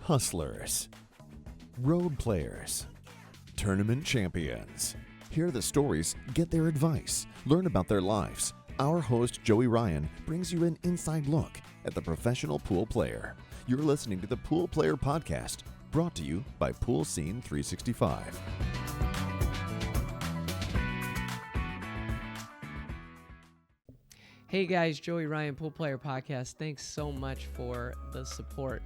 hustlers, road players, tournament champions. Hear the stories, get their advice, learn about their lives. Our host, Joey Ryan, brings you an inside look at the professional pool player. You're listening to the Pool Player Podcast, brought to you by Pool Scene 365. Hey guys, Joey Ryan, Pool Player Podcast. Thanks so much for the support.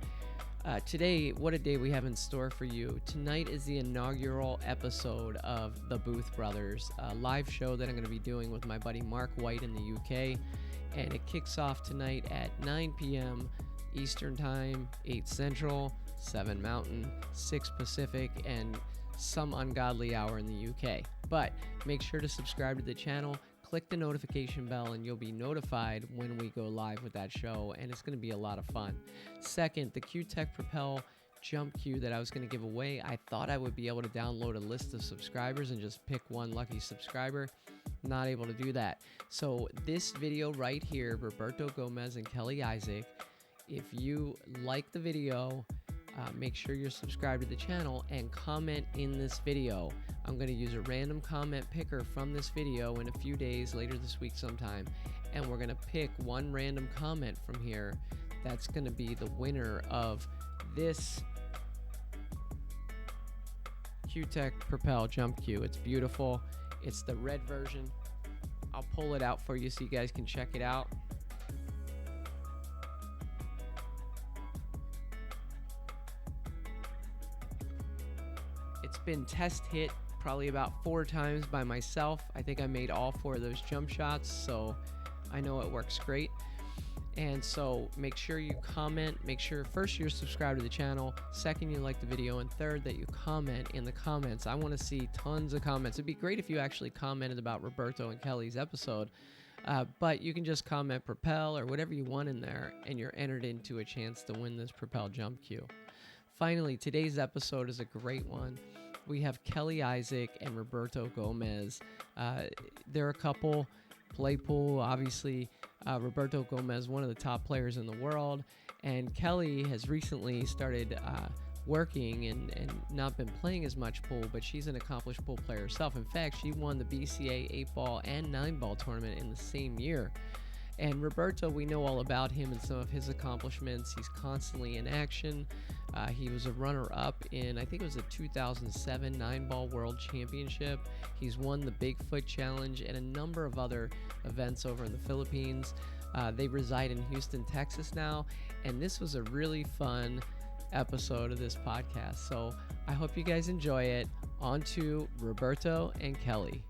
Today, what a day we have in store for you. Tonight is the inaugural episode of The Booth Brothers, a live show that I'm going to be doing with my buddy Mark White in the UK. And it kicks off tonight at 9 p.m. Eastern Time, 8 Central, 7 Mountain, 6 Pacific, and some ungodly hour in the UK. But make sure to subscribe to the channel. Click the notification bell and you'll be notified when we go live with that show, and it's going to be a lot of fun. Second, the Cuetec Propel Jump Cue that I was going to give away, I thought I would be able to download a list of subscribers and just pick one lucky subscriber. Not able to do that. So this video right here, Roberto Gomez and Kelly Isaac, if you like the video, make sure you're subscribed to the channel and comment in this video. I'm going to use a random comment picker from this video in a few days, later this week sometime, and we're going to pick one random comment from here that's going to be the winner of this Cuetec Propel Jump Cue. It's beautiful. It's the red version. I'll pull it out for you so you guys can check it out. It's been test hit probably about 4 times by myself. I think I made all 4 of those jump shots, so I know it works great. And so make sure you comment. Make sure first you're subscribed to the channel, second you like the video, and third that you comment in the comments. I want to see tons of comments. It'd be great if you actually commented about Roberto and Kelly's episode, but you can just comment Propel or whatever you want in there, and you're entered into a chance to win this Propel Jump Cue. Finally, today's episode is a great one. We have Kelly Isaac and Roberto Gomez. They're a couple, play pool, obviously. Roberto Gomez, one of the top players in the world. And Kelly has recently started working and not been playing as much pool, but she's an accomplished pool player herself. In fact, she won the BCA 8-ball and 9-ball tournament in the same year. And Roberto, we know all about him and some of his accomplishments. He's constantly in action. He was a runner-up in, I think it was the 2007 9-ball World Championship. He's won the Bigfoot Challenge and a number of other events over in the Philippines. They reside in Houston, Texas now. And this was a really fun episode of this podcast. So I hope you guys enjoy it. On to Roberto and Kelly.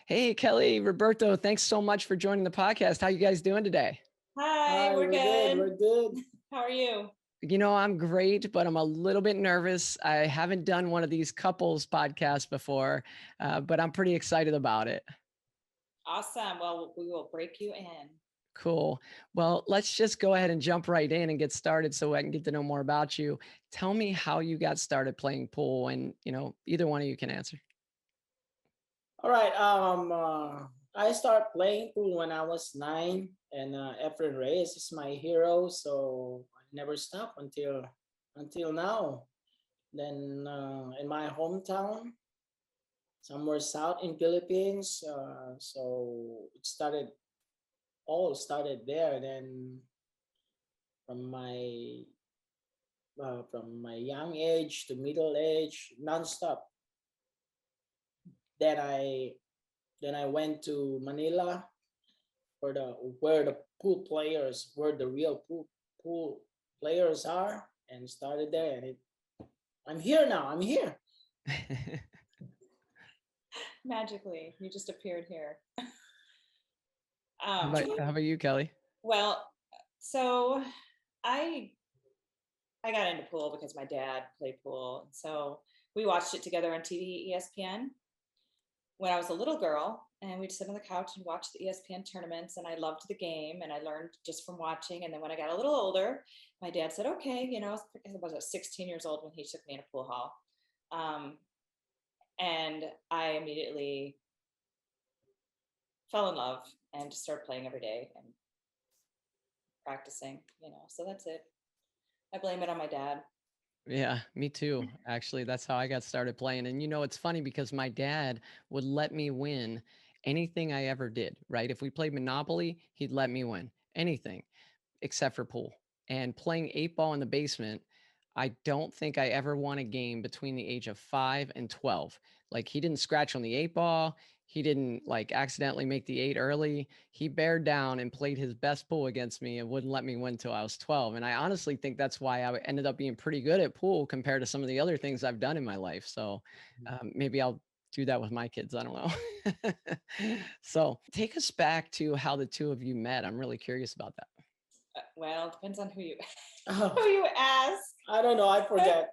Hey, Kelly, Roberto, thanks so much for joining the podcast. How you guys doing today? Hi, we're good. We're good. How are you? You know, I'm great, but I'm a little bit nervous. I haven't done one of these couples podcasts before, but I'm pretty excited about it. Awesome. Well, we will break you in. Cool. Well, let's just go ahead and jump right in and get started so I can get to know more about you. Tell me how you got started playing pool, and, you know, either one of you can answer. All right. I started playing pool when I was 9, and Efren Reyes is my hero, so I never stopped until now. Then in my hometown, somewhere south in Philippines, so it all started there. Then from my young age to middle age, nonstop. Then I went to Manila where the real pool players are, and started there. And I'm here now. I'm here. Magically, you just appeared here. How about you, Kelly? Well, so I got into pool because my dad played pool. So we watched it together on TV, ESPN. When I was a little girl, and we'd sit on the couch and watch the ESPN tournaments, and I loved the game, and I learned just from watching. And then when I got a little older, my dad said, okay, you know, I was 16 years old when he took me in a pool hall. And I immediately fell in love and just started playing every day and practicing, you know, so that's it. I blame it on my dad. Yeah, me too. Actually, that's how I got started playing. And it's funny because my dad would let me win anything I ever did, right? If we played Monopoly, he'd let me win anything except for pool. And playing eight ball in the basement, I don't think I ever won a game between the age of 5 and 12. Like he didn't scratch on the eight ball. He didn't like accidentally make the eight early. He bared down and played his best pool against me and wouldn't let me win till I was 12. And I honestly think that's why I ended up being pretty good at pool compared to some of the other things I've done in my life. So maybe I'll do that with my kids. I don't know. So take us back to how the two of you met. I'm really curious about that. Well, it depends on who you Oh, who you ask. I don't know. I forget.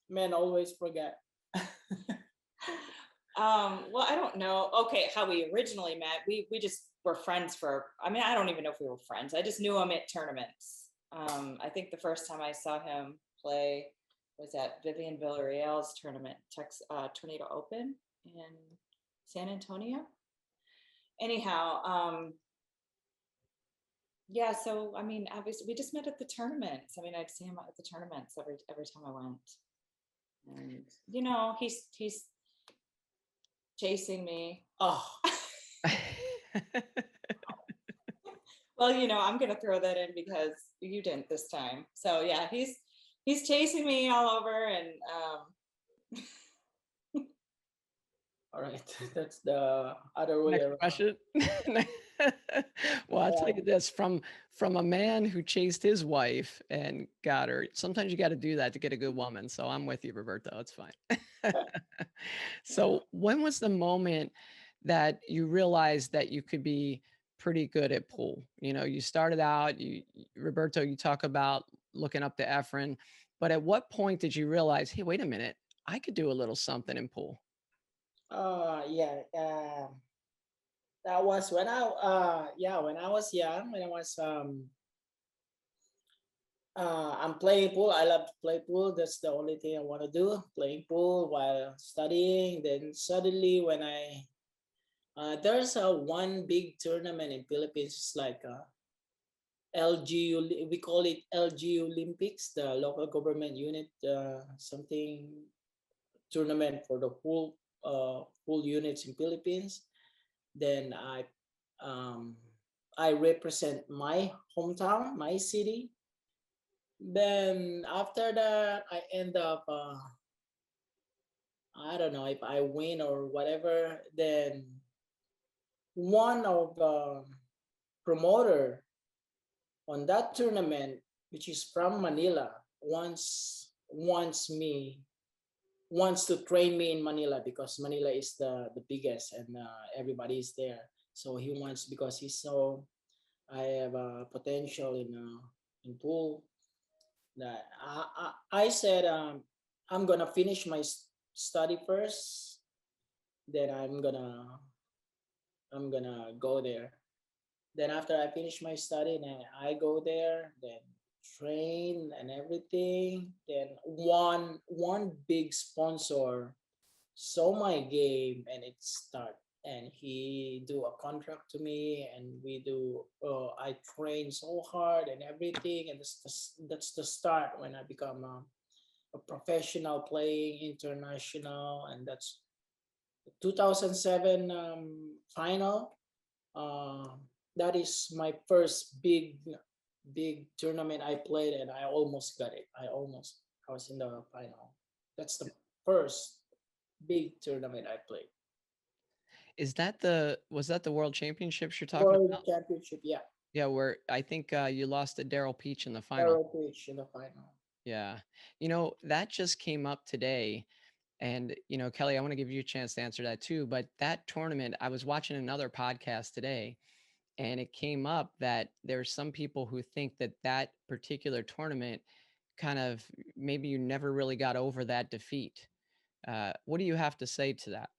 Men always forget. Well, I don't know. Okay, how we originally met. We just were friends for. I mean, I don't even know if we were friends. I just knew him at tournaments. I think the first time I saw him play was at Vivian Villarreal's tournament, Tornado Open in San Antonio. Anyhow, yeah. So I mean, obviously, we just met at the tournaments. I mean, I'd see him at the tournaments every time I went, and he's chasing me. Oh, Well, I'm gonna throw that in because you didn't this time. So yeah, he's chasing me all over, and all right. That's the other way Next around. question. Well, I'll tell you this from a man who chased his wife and got her. Sometimes you got to do that to get a good woman. So I'm with you, Roberto. It's fine. So when was the moment that you realized that you could be pretty good at pool? You started out, Roberto, you talk about looking up to Efren, but at what point did you realize, hey, wait a minute, I could do a little something in pool? Yeah. That was when I was young. When I was I'm playing pool. I love to play pool. That's the only thing I want to do. Playing pool while studying. Then suddenly, when there's a one big tournament in Philippines. It's like LGU. We call it LGU Olympics, the local government unit, something tournament for the pool units in Philippines. Then um, I represent my hometown, my city. Then after that, I end up I don't know if I win or whatever. Then one of the promoter on that tournament, which is from Manila, wants to train me in Manila because Manila is the biggest and everybody is there. So he wants because he saw I have a potential in pool. That I said I'm gonna finish my study first, then I'm gonna go there. Then after I finish my study, then I go there, then train and everything. Then one big sponsor saw my game and it start, and he do a contract to me, and we do I train so hard and everything, and that's the start when I become a professional playing international, and that's 2007 final. That is my first big tournament I played, and I almost got it. I was in the final. That's the first big tournament I played. Was that the world championships you're talking World about? Championship, yeah. Yeah, where I think you lost to Darryl Peach in the final. Darryl Peach in the final. Yeah. That just came up today. And, Kelly, I want to give you a chance to answer that too. But that tournament, I was watching another podcast today, and it came up that there's some people who think that that particular tournament kind of maybe you never really got over that defeat. What do you have to say to that?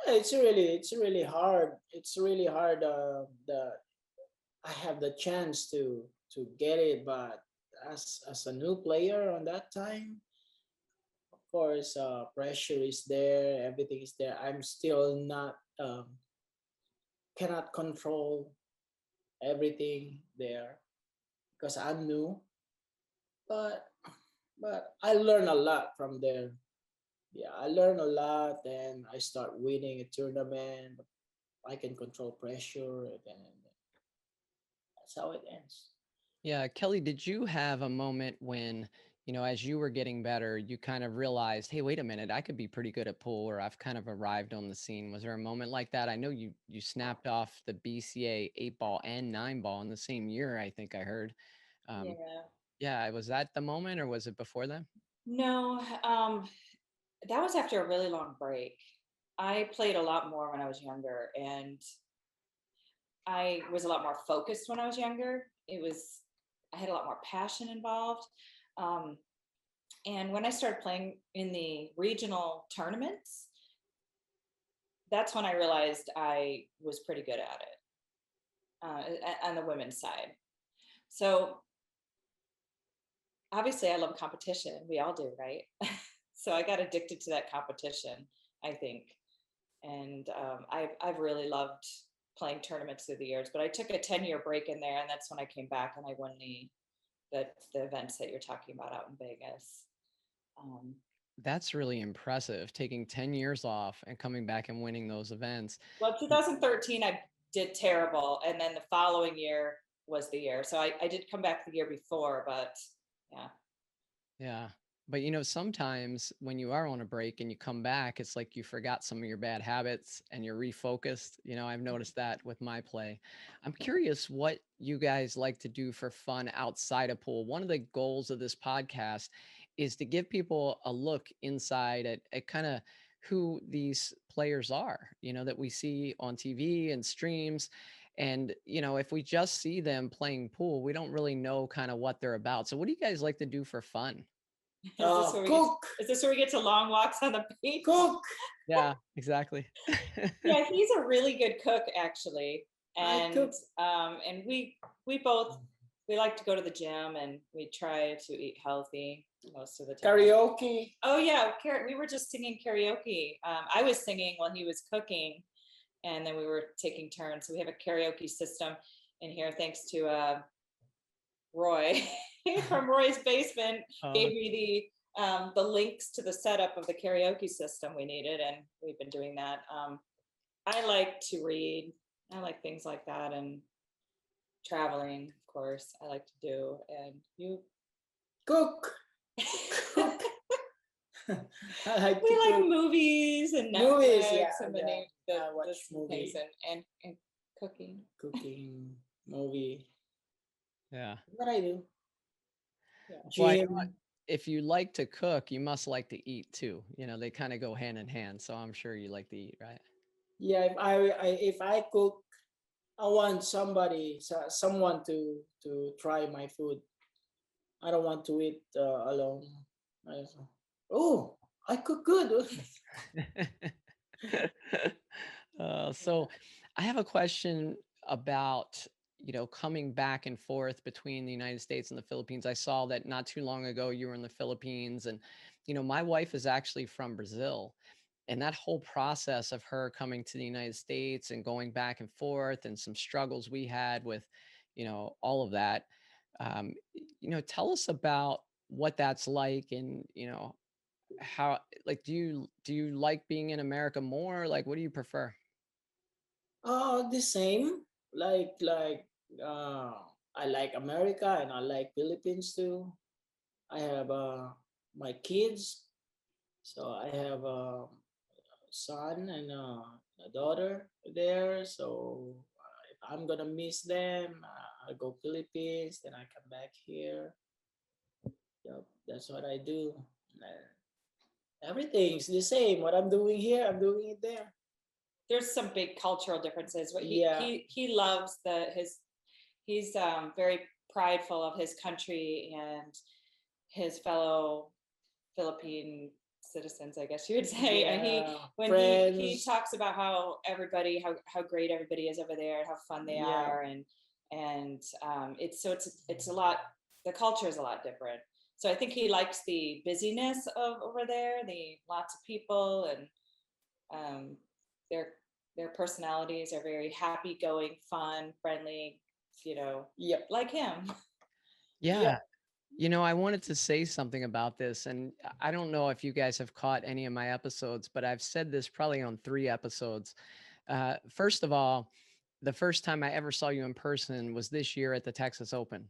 It's really hard. It's really hard. The I have the chance to get it, but as a new player on that time, of course, pressure is there. Everything is there. I'm still not cannot control everything there because I'm new. But but I learned a lot from there. Yeah, I learned a lot, and I start winning a tournament. I can control pressure, and then that's how it ends. Yeah, Kelly, did you have a moment when, as you were getting better, you kind of realized, hey, wait a minute, I could be pretty good at pool, or I've kind of arrived on the scene. Was there a moment like that? I know you snapped off the BCA 8-ball and 9-ball in the same year, I think I heard. Um, Yeah. yeah, was that the moment or was it before then? No, that was after a really long break. I played a lot more when I was younger, and I was a lot more focused when I was younger. I had a lot more passion involved. Um, and when I started playing in the regional tournaments, that's when I realized I was pretty good at it on the women's side. So obviously, I love competition. We all do, right? So I got addicted to that competition, I think, and I've really loved playing tournaments through the years. But I took a 10-year break in there, and that's when I came back and I won the events that you're talking about out in Vegas. That's really impressive, taking 10 years off and coming back and winning those events. Well, 2013, I did terrible. And then the following year was the year. So I did come back the year before, but yeah. Yeah. But sometimes when you are on a break and you come back, it's like you forgot some of your bad habits and you're refocused. I've noticed that with my play. I'm curious what you guys like to do for fun outside of pool. One of the goals of this podcast is to give people a look inside at kind of who these players are, that we see on TV and streams. And, if we just see them playing pool, we don't really know kind of what they're about. So what do you guys like to do for fun? Cook. Is this where we get to long walks on the beach? Cook. Yeah, exactly. Yeah, he's a really good cook, actually. I And cook. and we both we like to go to the gym, and we try to eat healthy most of the time. Karaoke. Oh yeah, we were just singing karaoke. I was singing while he was cooking, and then we were taking turns. So we have a karaoke system in here, thanks to Roy from Roy's Basement. Gave me the links to the setup of the karaoke system we needed, and we've been doing that. I like to read. I like things like that, and traveling, of course, I like to do. And you Cook. Cook. I like we to like cook. movies and Netflix Movies, yeah, and yeah. I watch things movies. and cooking. Cooking, movie. Yeah. What I do. Yeah. Well, I know Gym. if you like to cook, you must like to eat too. They kind of go hand in hand. So I'm sure you like to eat, right? Yeah, if I cook, I want someone to try my food. I don't want to eat alone. Oh, I cook good. So I have a question about, coming back and forth between the United States and the Philippines. I saw that not too long ago you were in the Philippines, and, my wife is actually from Brazil. And that whole process of her coming to the United States and going back and forth and some struggles we had with, all of that. Tell us about what that's like, and, how, like, do you like being in America more? Like, what do you prefer? The same. Like uh, I like America and I like Philippines too. I have my kids, so I have a son and a daughter there. So if I'm gonna miss them, I go Philippines, then I come back here. Yep, that's what I do. Everything's the same. What I'm doing here, I'm doing it there. There's some big cultural differences. What Yeah. he loves he's very prideful of his country and his fellow Philippine citizens, I guess you would say. And he talks about how great everybody is over there and how fun they are, and it's a lot. The culture is a lot different. So I think he likes the busyness of over there, the lots of people, and their personalities are very happy going, fun, friendly, Yep. like him. Yeah. Yep. I wanted to say something about this, and I don't know if you guys have caught any of my episodes, but I've said this probably on 3 episodes. First of all, the first time I ever saw you in person was this year at the Texas Open.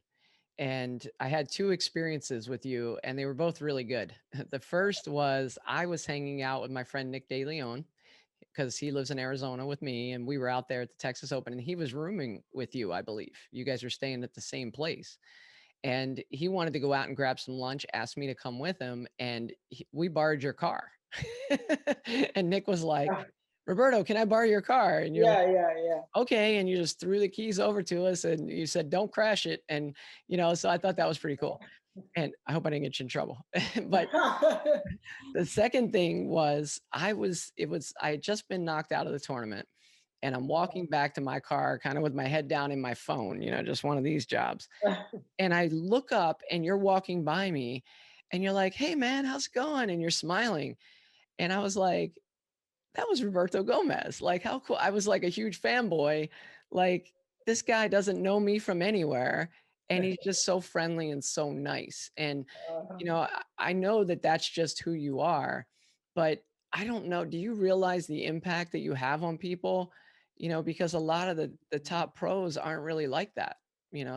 And I had two experiences with you, and they were both really good. The first was I was hanging out with my friend Nick De Leon because he lives in Arizona with me, and we were out there at the Texas Open, and he was rooming with you, I believe. You guys were staying at the same place. And he wanted to go out and grab some lunch, asked me to come with him, and we borrowed your car. And Nick was like, Roberto, can I borrow your car? And you're like, Yeah. okay. And you just threw the keys over to us and you said, don't crash it. And, so I thought that was pretty cool. And I hope I didn't get you in trouble. But the second thing was I had just been knocked out of the tournament, and I'm walking back to my car kind of with my head down in my phone, just one of these jobs. And I look up and you're walking by me and you're like, hey man, how's it going? And you're smiling. And I was like, that was Roberto Gomez. Like, how cool. I was like a huge fanboy. Like, this guy doesn't know me from anywhere. And he's just so friendly and so nice. And, I know that that's just who you are, but I don't know. Do you realize the impact that you have on people? Because a lot of the top pros aren't really like that,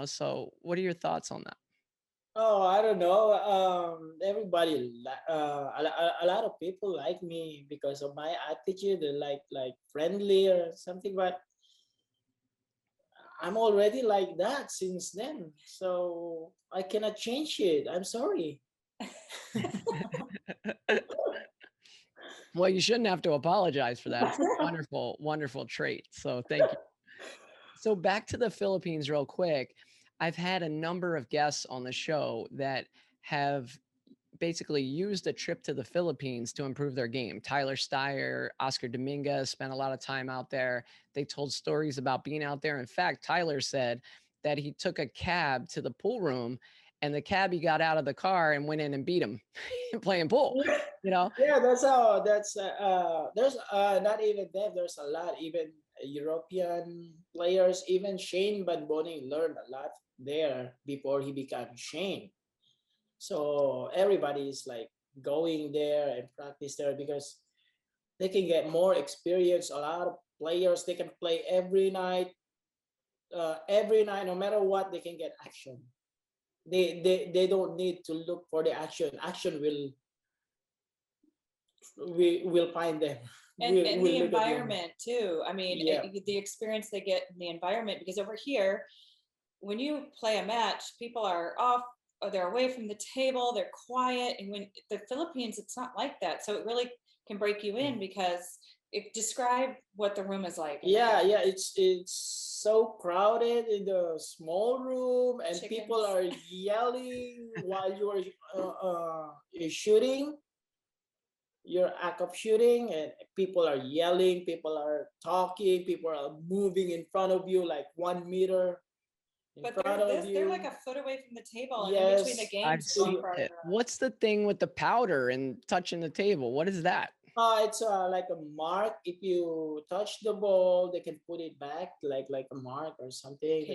so what are your thoughts on that? Oh, I don't know. A lot of people like me because of my attitude, like friendly or something. But I'm already like that since then, so I cannot change it. I'm sorry. Well, you shouldn't have to apologize for that. It's a wonderful, wonderful trait. So thank you. So back to the Philippines real quick. I've had a number of guests on the show that have basically used a trip to the Philippines to improve their game. Tyler Steyer, Oscar Dominguez spent a lot of time out there. They told stories about being out there. In fact, Tyler said that he took a cab to the pool room, and the cabbie got out of the car and went in and beat him playing pool. Yeah, that's how. There's not even them. There's a lot. Even European players, even Shane Van Boning learned a lot there before he became Shane. So everybody is like going there and practice there because they can get more experience. A lot of players, they can play every night. Every night, no matter what, they can get action. They don't need to look for the action. Action will find them. And the environment too. I mean, the experience they get in the environment, because over here, when you play a match, people are off, or they're away from the table, they're quiet. And when the Philippines, it's not like that. So it really can break you in, because describe what the room is like. Yeah, it's so crowded in the small room, and chickens. People are yelling while you are shooting your act of shooting, and people are yelling, people are talking, people are moving in front of you like 1 meter but they're like a foot away from the table. Yes, and in between the games. I've seen it. What's the thing with the powder and touching the table? What is that? It's like a mark. If you touch the ball, they can put it back like a mark or something.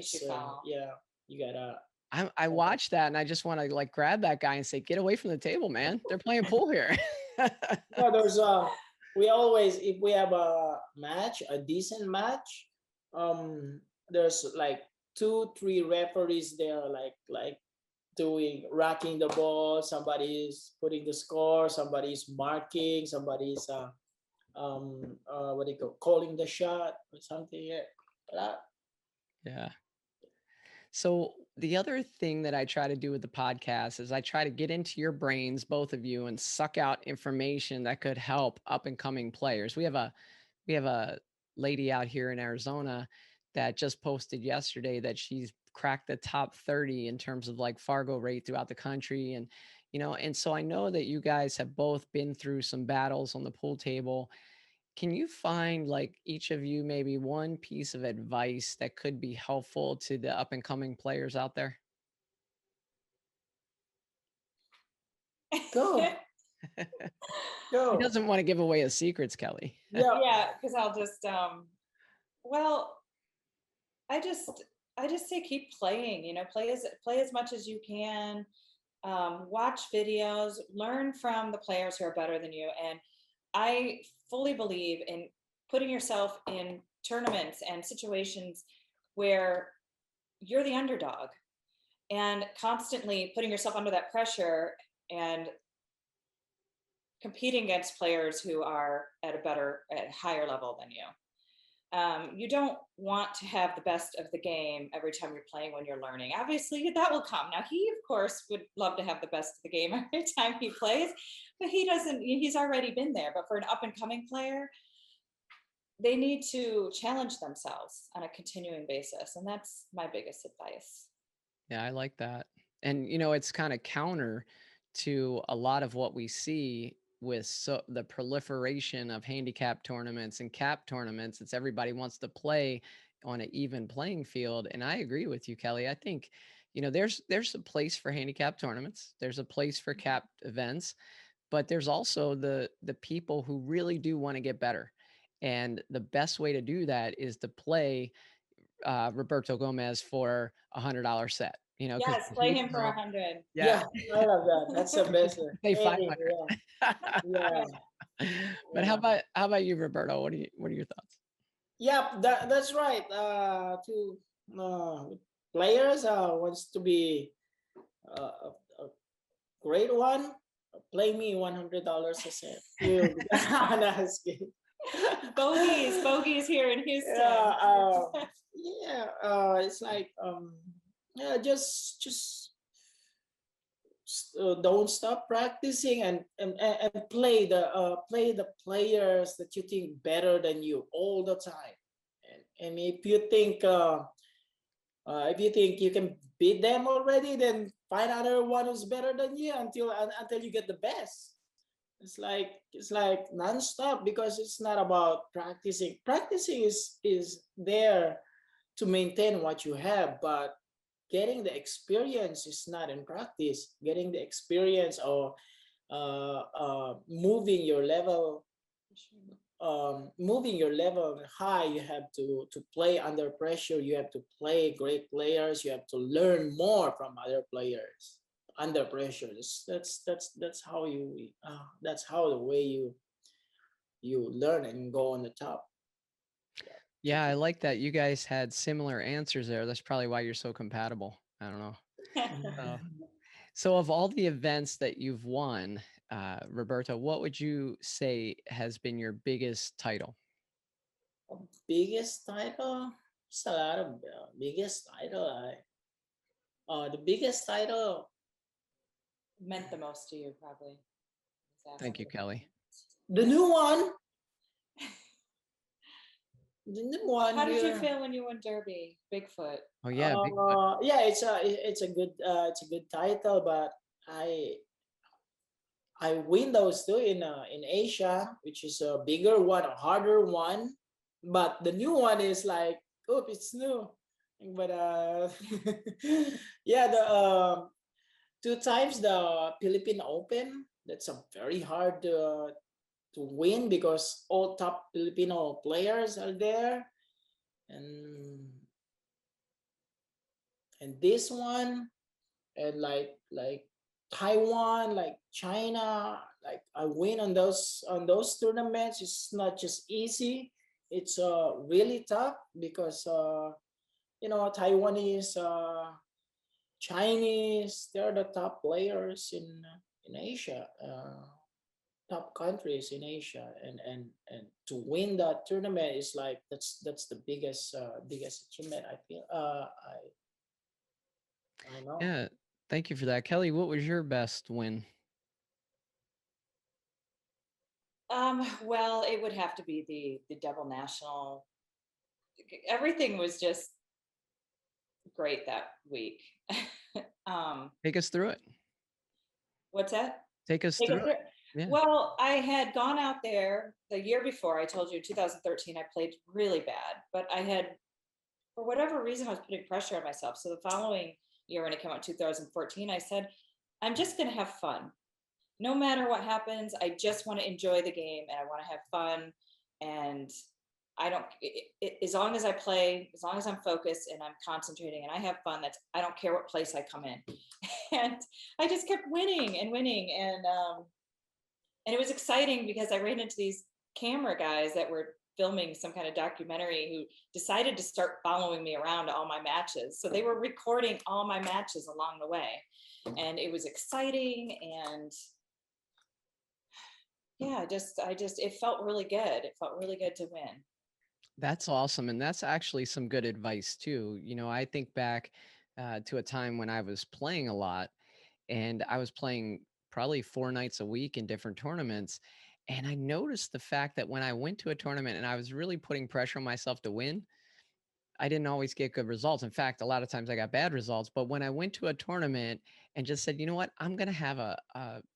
Yeah, you gotta. I watched that, and I just want to like grab that guy and say, "Get away from the table, man! They're playing pool here." No, there's we always, if we have a match, a decent match, there's like 2-3 referees there, like doing racking the ball. Somebody's putting the score, somebody's marking, somebody's what do you call, calling the shot or something. Yeah. So the other thing that I try to do with the podcast is I try to get into your brains, both of you, and suck out information that could help up and coming players. We have a lady out here in Arizona that just posted yesterday that she's cracked the top 30 in terms of like Fargo rate throughout the country. And, and so I know that you guys have both been through some battles on the pool table. Can you find, like, each of you maybe one piece of advice that could be helpful to the up and coming players out there? Go. Go. He doesn't want to give away his secrets, Kelly. Yeah, because I'll just well, I just say keep playing, play as much as you can. watch videos, learn from the players who are better than you. And I fully believe in putting yourself in tournaments and situations where you're the underdog and constantly putting yourself under that pressure and competing against players who are at a higher level than you. You don't want to have the best of the game every time you're playing when you're learning. Obviously, that will come. Now, he, of course, would love to have the best of the game every time he plays, but he doesn't, he's already been there. But for an up and coming player, they need to challenge themselves on a continuing basis. And that's my biggest advice. Yeah, I like that. And, it's kind of counter to a lot of what we see with the proliferation of handicap tournaments and cap tournaments. It's everybody wants to play on an even playing field. And I agree with you, Kelly. I think, there's a place for handicap tournaments. There's a place for cap events, but there's also the people who really do want to get better. And the best way to do that is to play Roberto Gomez for $100 set. Yes, play him for 100. Yeah, I love that. That's the best. Pay 500. Yeah. But how about you, Roberto? What are your thoughts? Yeah, that's right. To players wants to be a great one. Play me $100 a set. Bogies here in Houston. It's like just don't stop practicing and play the players that you think better than you all the time. And if you think you can beat them already, then find another one who's better than you until you get the best. It's like nonstop, because it's not about practicing. Practicing is there to maintain what you have, but getting the experience is not in practice. Getting the experience or moving your level high, you have to play under pressure. You have to play great players. You have to learn more from other players under pressure. That's how the way you learn and go on the top. Yeah, I like that. You guys had similar answers there. That's probably why you're so compatible. I don't know. So of all the events that you've won, Roberto, what would you say has been your biggest title? Biggest title? It's a lot of biggest title. The biggest title meant the most to you, probably. Exactly. Thank you, Kelly. The new one. The new one. How did you feel when you won Derby Bigfoot? Oh yeah, Bigfoot. Yeah, it's a good title, but I win those two in Asia, which is a bigger one, a harder one. But the new one is like, oh, it's new. But yeah, the 2 times the Filipino Open. That's a very hard to win, because all top Filipino players are there, and this one, and like Taiwan, like China, like I win on those tournaments. It's not just easy. It's really tough, because Taiwanese, Chinese, they're the top players in Asia, top countries in Asia, and to win that tournament is like that's the biggest achievement I feel. I know. Yeah, thank you for that, Kelly. What was your best win? Well, it would have to be the double national. Everything was just great that week. Take us through it. What's that? Take us through it. Yeah. Well, I had gone out there the year before. I told you 2013, I played really bad, but I had, for whatever reason, I was putting pressure on myself. So the following year, when it came out 2014, I said, I'm just going to have fun. No matter what happens, I just want to enjoy the game, and I want to have fun. And I don't, as long as I play, as long as I'm focused and I'm concentrating and I have fun, I don't care what place I come in. And I just kept winning and winning. And it was exciting because I ran into these camera guys that were filming some kind of documentary who decided to start following me around to all my matches. So they were recording all my matches along the way. And it was exciting. And yeah, it felt really good. It felt really good to win. That's awesome. And that's actually some good advice too. I think back to a time when I was playing a lot, and I was playing probably 4 nights a week in different tournaments. And I noticed the fact that when I went to a tournament and I was really putting pressure on myself to win, I didn't always get good results. In fact, a lot of times I got bad results. But when I went to a tournament and just said, you know what, I'm going to have a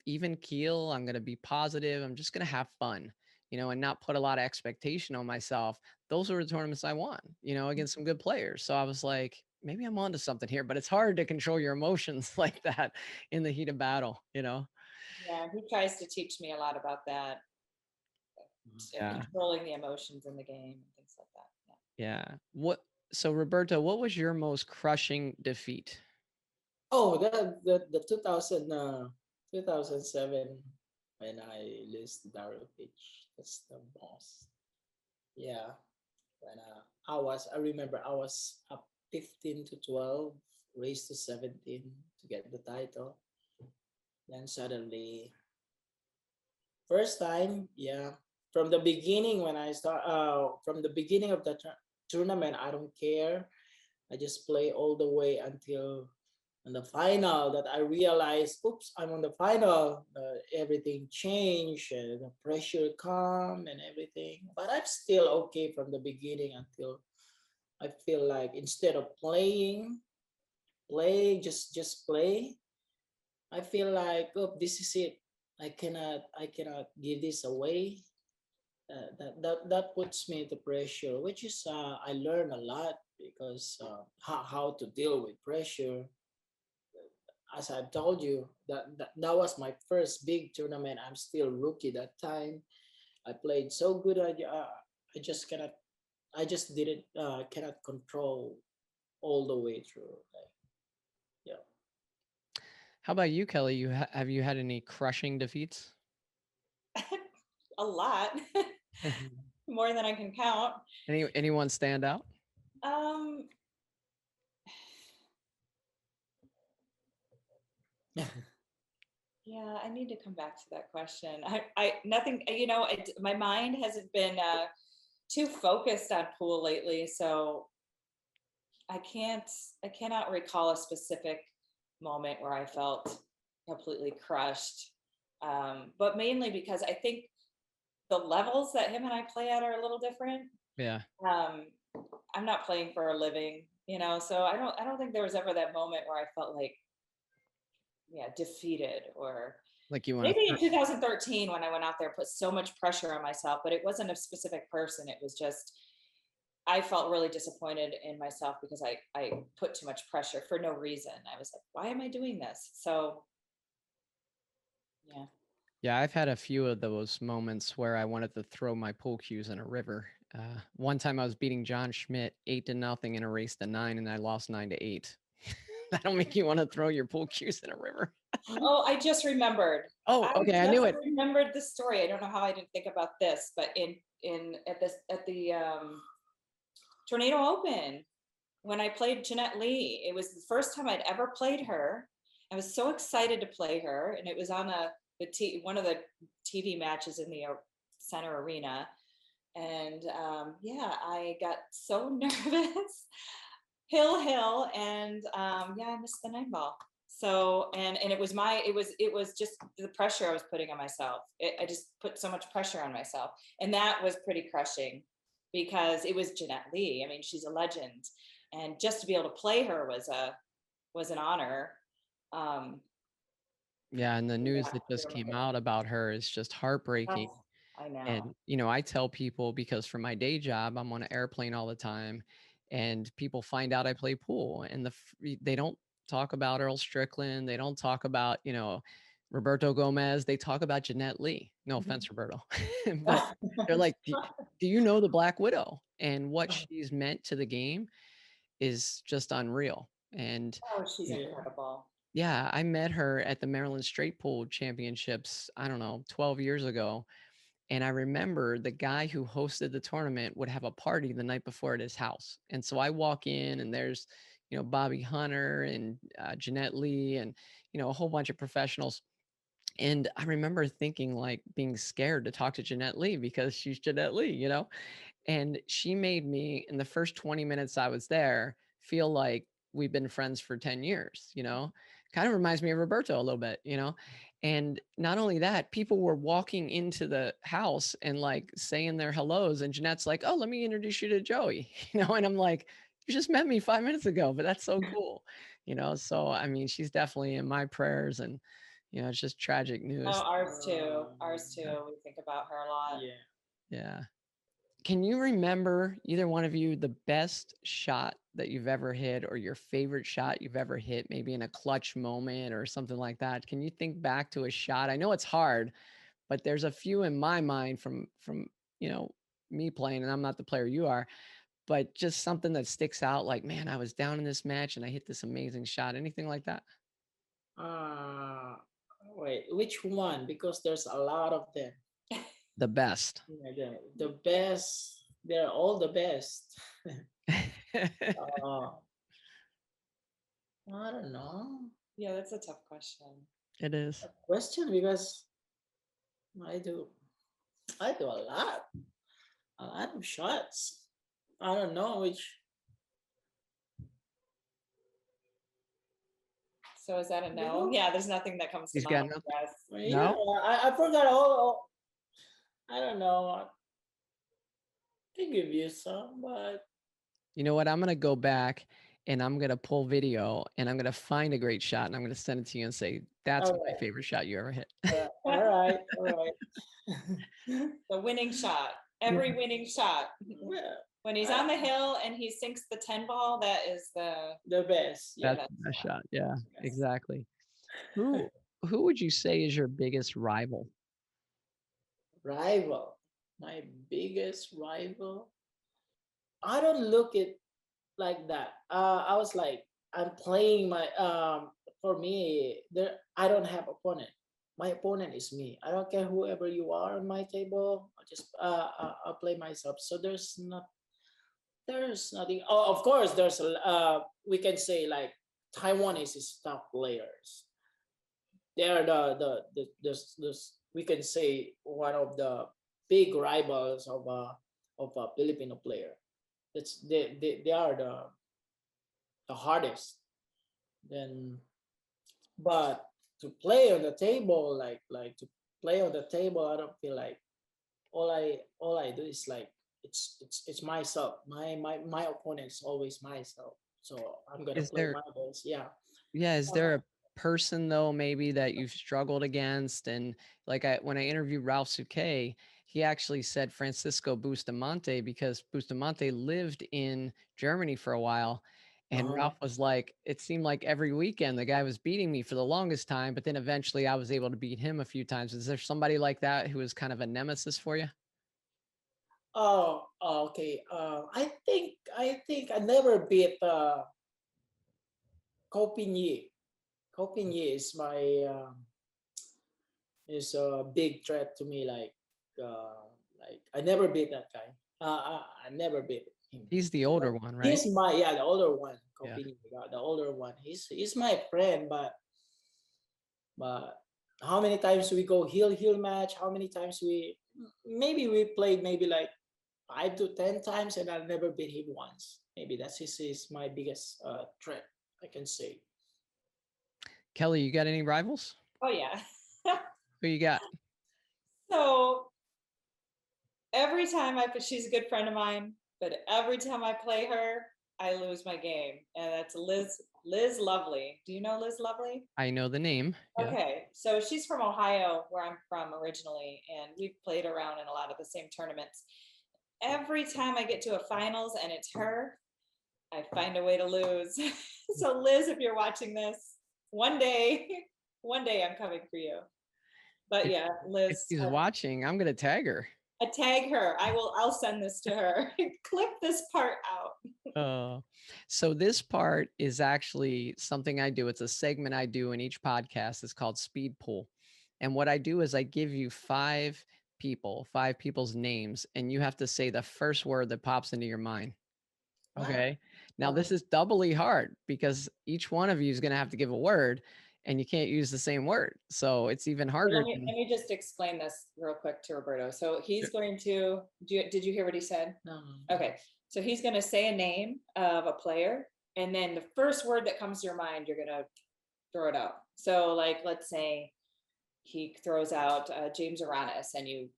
even keel. I'm going to be positive. I'm just going to have fun, and not put a lot of expectation on myself. Those were the tournaments I won, against some good players. So I was like, maybe I'm onto something here, but it's hard to control your emotions like that in the heat of battle, Yeah, he tries to teach me a lot about that. Yeah. Controlling the emotions in the game and things like that. Yeah. So Roberto, what was your most crushing defeat? Oh, the 2007 when I lost to Darryl Peach. That's the boss. Yeah. When I remember I was up 15-12, raised to 17 to get the title. Then suddenly, first time, yeah, from the beginning when I start, from the beginning of the tournament, I don't care. I just play all the way until in the final that I realized, oops, I'm on the final. Everything changed, the pressure come and everything. But I'm still okay from the beginning until I feel like instead of just play. I feel like, oh, this is it. I cannot give this away. That puts me to pressure, which is I learn a lot because how to deal with pressure. As I've told you, that was my first big tournament. I'm still rookie that time. I played so good. I just cannot. I just didn't cannot control all the way through. Like, yeah. How about you, Kelly? Have you had any crushing defeats? A lot. More than I can count. Anyone stand out? Um, yeah, I need to come back to that question. I nothing, my mind hasn't been too focused on pool lately, so I cannot recall a specific moment where I felt completely crushed. But mainly because I think the levels that him and I play at are a little different. Yeah. I'm not playing for a living, so I don't think there was ever that moment where I felt like, defeated, or Like you want maybe in 2013 when I went out there, put so much pressure on myself, but it wasn't a specific person. It was just, I felt really disappointed in myself because I put too much pressure for no reason. I was like, why am I doing this? So, yeah. Yeah, I've had a few of those moments where I wanted to throw my pool cues in a river. One time I was beating John Schmidt 8-0 in a race to 9, and I lost 9-8. That'll make you want to throw your pool cues in a river. Oh, I just remembered. Oh, okay, I knew it. Remembered the story. I don't know how I didn't think about this, but at the Tornado Open, when I played Jeanette Lee, it was the first time I'd ever played her. I was so excited to play her, and it was on one of the TV matches in the center arena. And I got so nervous. Hill, and I missed the 9-ball. So and it was just the pressure I was putting on myself. I just put so much pressure on myself, and that was pretty crushing because it was Jeanette Lee. I mean, she's a legend, and just to be able to play her was an honor. Yeah, and the news that just came out about her is just heartbreaking. I know. And I tell people, because for my day job, I'm on an airplane all the time, and people find out I play pool, and they don't talk about Earl Strickland. They don't talk about, Roberto Gomez. They talk about Jeanette Lee. No offense, Roberto, but they're like, do you know the Black Widow? And what she's meant to the game is just unreal. And Oh, she's Yeah. incredible. yeah, I met her at the Maryland Straight Pool Championships, I don't know, 12 years ago. And I remember the guy who hosted the tournament would have a party the night before at his house. And so I walk in and there's, Bobby Hunter and Jeanette Lee and, a whole bunch of professionals. And I remember thinking like being scared to talk to Jeanette Lee because she's Jeanette Lee. And she made me in the first 20 minutes I was there feel like we've been friends for 10 years. Kind of reminds me of Roberto a little bit. And not only that, people were walking into the house and like saying their hellos. And Jeanette's like, oh, let me introduce you to Joey, and I'm like, you just met me 5 minutes ago, but that's so cool. So, I mean, she's definitely in my prayers and, it's just tragic Oh, news. ours too. Ours too. We think about her a lot. Yeah. Yeah. Can you remember, either one of you, the best shot that you've ever hit or your favorite shot you've ever hit, maybe in a clutch moment or something like that? Can you think back to a shot? I know it's hard, but there's a few in my mind from me playing, and I'm not the player you are, but just something that sticks out like, man, I was down in this match and I hit this amazing shot. Anything like that? Uh, Wait, which one? Because there's a lot of them. The best. Yeah, the best. They're all the best. uh, I don't know. Yeah, that's a tough question. It is. Question, because I do a lot of shots. I don't know which. So is that a no? Yeah, there's nothing that comes to He's got mind. nothing. Yes. Yeah, I forgot all. I don't know. I can give you some, but You know what? I'm going to go back and I'm going to pull video and I'm going to find a great shot and I'm going to send it to you and say, that's all my right. favorite shot you ever hit. All right. The winning shot. Every winning shot. Yeah, When he's on the hill and he sinks the 10 ball, that is the best. Yeah. That's the best shot. Yeah, Yes. exactly. Who would you say is your biggest rival? Rival. My biggest rival. I don't look it like that. I was like, I'm playing my for me, there I don't have opponent. My opponent is me. I don't care whoever you are on my table. I just I'll play myself. So there's nothing. Oh, of course, there's we can say like Taiwanese is top players. They are the we can say one of the big rivals of a Filipino player. They are the hardest. Then, but to play on the table, like to play on the table, I don't feel like all I do is like it's myself. My opponent is always myself. So I'm gonna Is play there, my best. Yeah. is there a person though, maybe that you've struggled against? And like when I interviewed Ralph Souquet, he actually said Francisco Bustamante because Bustamante lived in Germany for a while. And Ralph was like, it seemed like every weekend the guy was beating me for the longest time, but then eventually I was able to beat him a few times. Is there somebody like that who is kind of a nemesis for you? Oh, okay. I think I never beat Kopinyi. Kopinyi is my is a big threat to me. Like I never beat that guy. I never beat him. He's the older one, right? He's the older one. Yeah. Kopinyi, the older one. He's my friend, but how many times we go heel match? How many times we played maybe like 5 to 10 times, and I've never beat him once. Maybe that's is my biggest threat, I can say. Kelly, you got any rivals? Oh yeah. Who you got? So every time she's a good friend of mine, but every time I play her, I lose my game. And that's Liz Lovely. Do you know Liz Lovely? I know the name. Yeah. Okay. So she's from Ohio, where I'm from originally, and we've played around in a lot of the same tournaments. Every time I get to a finals and it's her, I find a way to lose. So Liz, if you're watching this, one day One day I'm coming for you. But yeah, If Liz, she's watching, I'm gonna tag her. tag her. I'll send this to her. Clip this part out. So this part is actually something I do. It's a segment I do in each podcast. It's called Speed Pool. And what I do is I give you five people's names, and you have to say the first word that pops into your mind. Okay. Now this is doubly hard because each one of you is going to have to give a word and you can't use the same word. So it's even harder. Let me just explain this real quick to Roberto. So he's going to, did you hear what he said? No. Okay. So he's going to say a name of a player, and then the first word that comes to your mind, you're going to throw it out. So like, let's say he throws out James Aranis, and you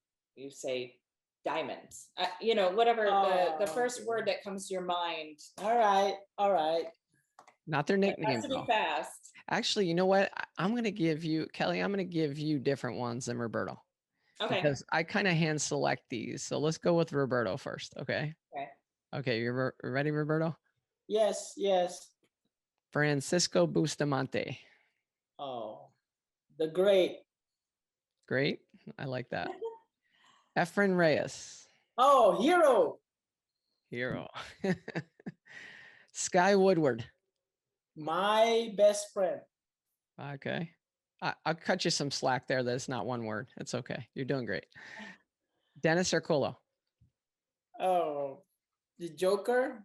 say diamonds, whatever the first word that comes to your mind. All right. Not their nickname. It has to be fast. Actually, you know what? I'm going to give you, Kelly, I'm going to give you different ones than Roberto. Okay. Because I kind of hand select these. So let's go with Roberto first. Okay. Okay. Okay. You're ready, Roberto? Yes. Francisco Bustamante. Oh, the great. Great. I like that. Efren Reyes. Oh, hero. Sky Woodward. My best friend. Okay. I'll cut you some slack there. That's not one word. It's okay. You're doing great. Dennis Orcullo. Oh, the Joker.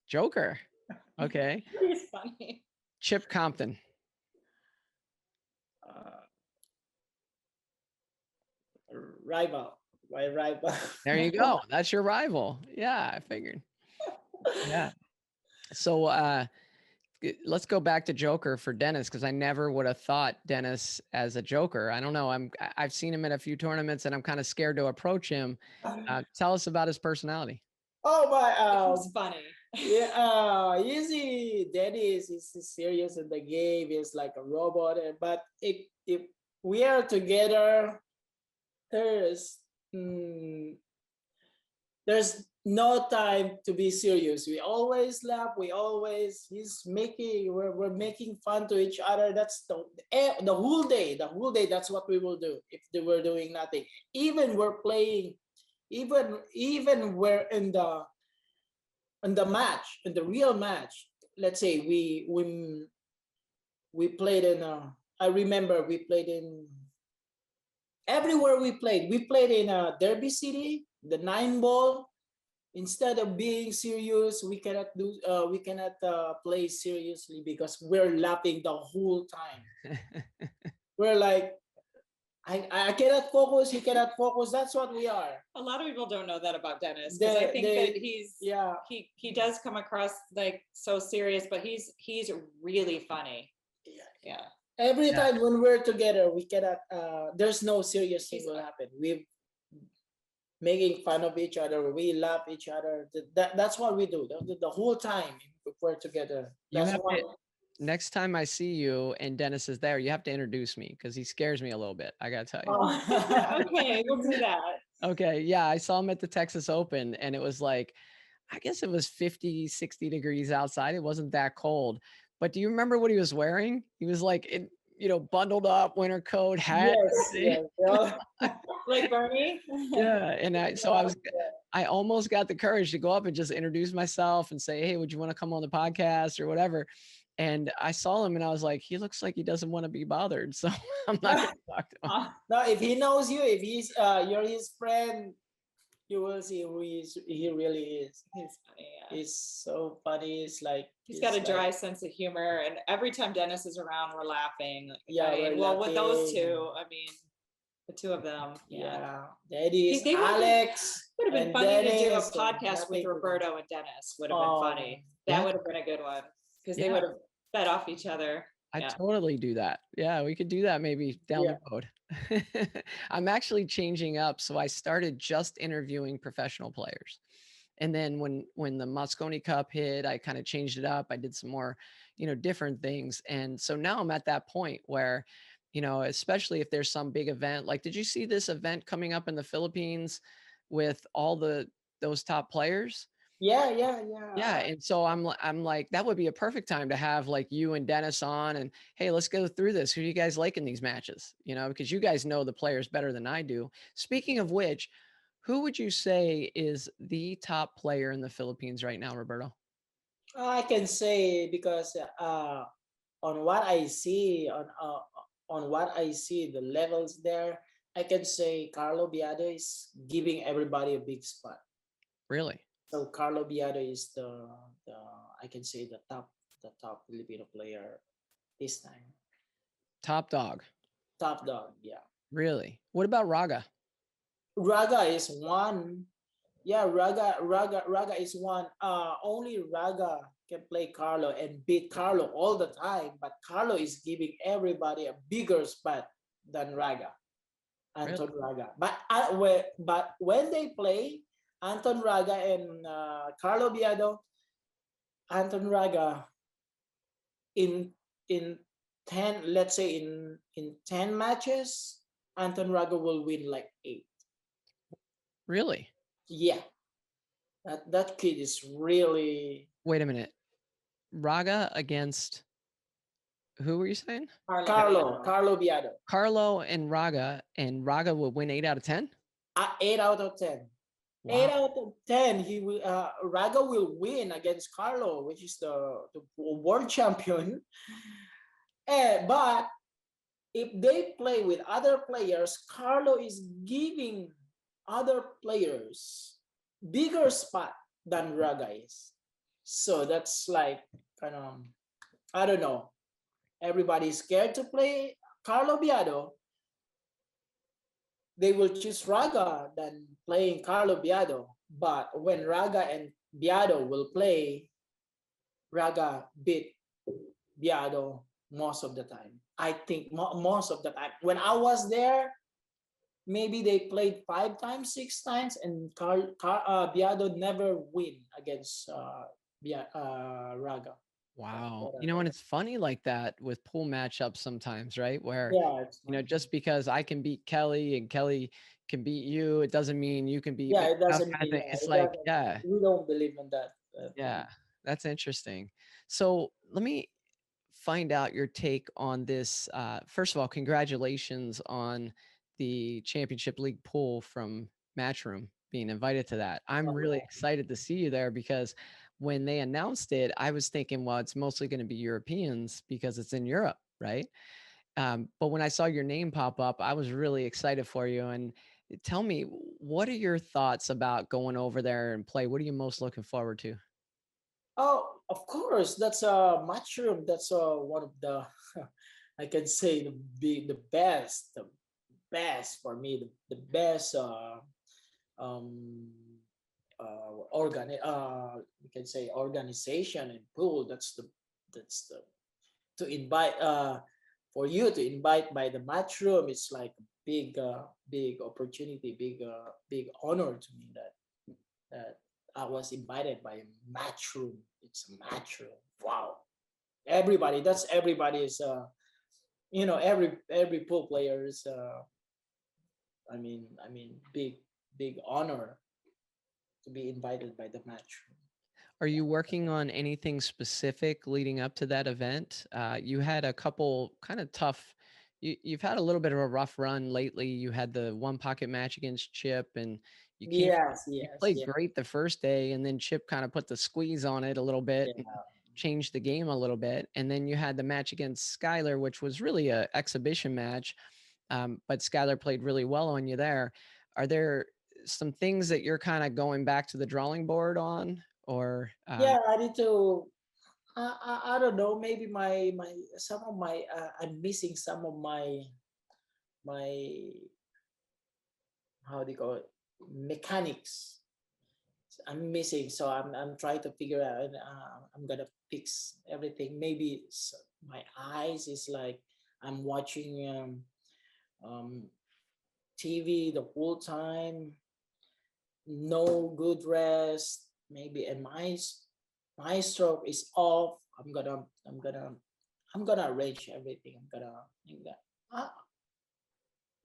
Joker. Okay. He's funny. Chip Compton. Rival. My rival. There you go. That's your rival. Yeah, I figured. Yeah. So let's go back to Joker for Dennis, because I never would have thought Dennis as a Joker. I don't know. I've seen him in a few tournaments, and I'm kind of scared to approach him. Tell us about his personality. Oh my! He's funny. Yeah. Easy. Dennis is serious in the game. He's like a robot. But if we are together, there's no time to be serious. We always laugh. We're making fun to each other. That's the whole day. That's what we will do if they were doing nothing. Even we're playing, even we're in the match, in the real match. Let's say we played in. I remember we played in. Everywhere we played in Derby City, the 9-ball. Instead of being serious, we cannot play seriously because we're laughing the whole time. We're like, I cannot focus, he cannot focus. That's what we are. A lot of people don't know that about Dennis, because I think that he does come across like so serious, but he's really funny. Yeah. Every time when we're together, we cannot. There's no serious thing will happen. We're making fun of each other. We laugh each other. That's what we do the whole time if we're together. Next time I see you and Dennis is there, you have to introduce me, because he scares me a little bit. I gotta tell you. Okay, we'll do that. Okay, yeah, I saw him at the Texas Open, and it was like, I guess it was 50, 60 degrees outside. It wasn't that cold. But do you remember what he was wearing? He was like, bundled up, winter coat, hat. Yes. Like Bernie. Yeah, and I almost got the courage to go up and just introduce myself and say, hey, would you want to come on the podcast or whatever? And I saw him and I was like, he looks like he doesn't want to be bothered. So I'm not going to talk to him. No, if he knows you, if you're his friend, you will see who he really is. He's funny. Yeah. He's so funny. It's like he's got a dry sense of humor, and every time Dennis is around, we're laughing. Yeah. With those two, I mean, the two of them. Yeah. Daddy's Alex. Would have been funny to do a podcast with Roberto and Dennis. Would have been funny. That would have been a good one, because they would have fed off each other. I'd totally do that. Yeah, we could do that maybe down the road. I'm actually changing up. So I started just interviewing professional players. And then when the Mosconi Cup hit, I kind of changed it up. I did some more, different things. And so now I'm at that point where, especially if there's some big event, like, did you see this event coming up in the Philippines with all those top players? Yeah, and so I'm like that would be a perfect time to have like you and Dennis on and hey, let's go through this. Who do you guys like in these matches? You know, because you guys know the players better than I do. Speaking of which, who would you say is the top player in the Philippines right now, Roberto? I can say because on what I see on what I see the levels there, I can say Carlo Biado is giving everybody a big spot. Really? So Carlo Biado is the I can say the top Filipino player this time. Top dog. Top dog, yeah. Really? What about Raga? Raga is one. Yeah, Raga is one. Only Raga can play Carlo and beat Carlo all the time, but Carlo is giving everybody a bigger spot than Raga, Really? Anton Raga. But when they play Anton Raga and Carlo Biado, Anton Raga in in 10, let's say in 10 matches, Anton Raga will win like 8. Really? Yeah, that kid is really Wait a minute. Raga against who were you saying? Carlo Biado. Carlo and Raga would win 8 out of 10? 8 out of 10. Wow. 8 out of 10, he will Raga will win against Carlo, which is the world champion. But if they play with other players, Carlo is giving other players bigger spot than Raga is. So that's like kind of, I don't know. Everybody's scared to play Carlo Biado. They will choose Raga than playing Carlo Biado. But when Raga and Biado will play, Raga beat Biado most of the time. I think most of the time. When I was there, maybe they played 5 times, 6 times, and Biado never win against Raga. Wow. You know, and it's funny like that with pool matchups sometimes, right? Where, Yeah, just because I can beat Kelly and Kelly can beat you, it doesn't mean you can beat yeah, me. it That doesn't kind of mean thing. It's it like, doesn't. yeah, We don't believe in that. yeah, that's interesting. So let me find out your take on this. First of all, congratulations on the Championship League pool from Matchroom being invited to that. I'm really excited to see you there because when they announced it, I was thinking, well, it's mostly going to be Europeans because it's in Europe, right? But when I saw your name pop up, I was really excited for you. And tell me, what are your thoughts about going over there and play? What are you most looking forward to? Oh, of course, that's Matchroom. That's one of the I can say the best for me, the best um you can say organization and pool. That's the to invite for you to invite by the Matchroom. It's like a big opportunity, big honor to me that I was invited by a Matchroom. It's a Matchroom. Wow. Everybody is every pool player is big honor to be invited by the Matchroom. Are you working on anything specific leading up to that event? You had a couple kind of tough. You've had a little bit of a rough run lately. You had the one pocket match against Chip, and you came. You played Yes. great the first day, and then Chip kind of put the squeeze on it a little bit, and Yeah. changed the game a little bit. And then you had the match against Skylar, which was really a exhibition match, but Skylar played really well on you there. Are there some things that you're kind of going back to the drawing board on, or Yeah, I need to. I don't know. Maybe my some of my I'm missing some of my how do you call it mechanics. I'm missing, so I'm trying to figure out. And I'm gonna fix everything. Maybe my eyes is like I'm watching um, TV the whole time, no good rest. Maybe and my stroke is off. I'm gonna arrange everything. Uh,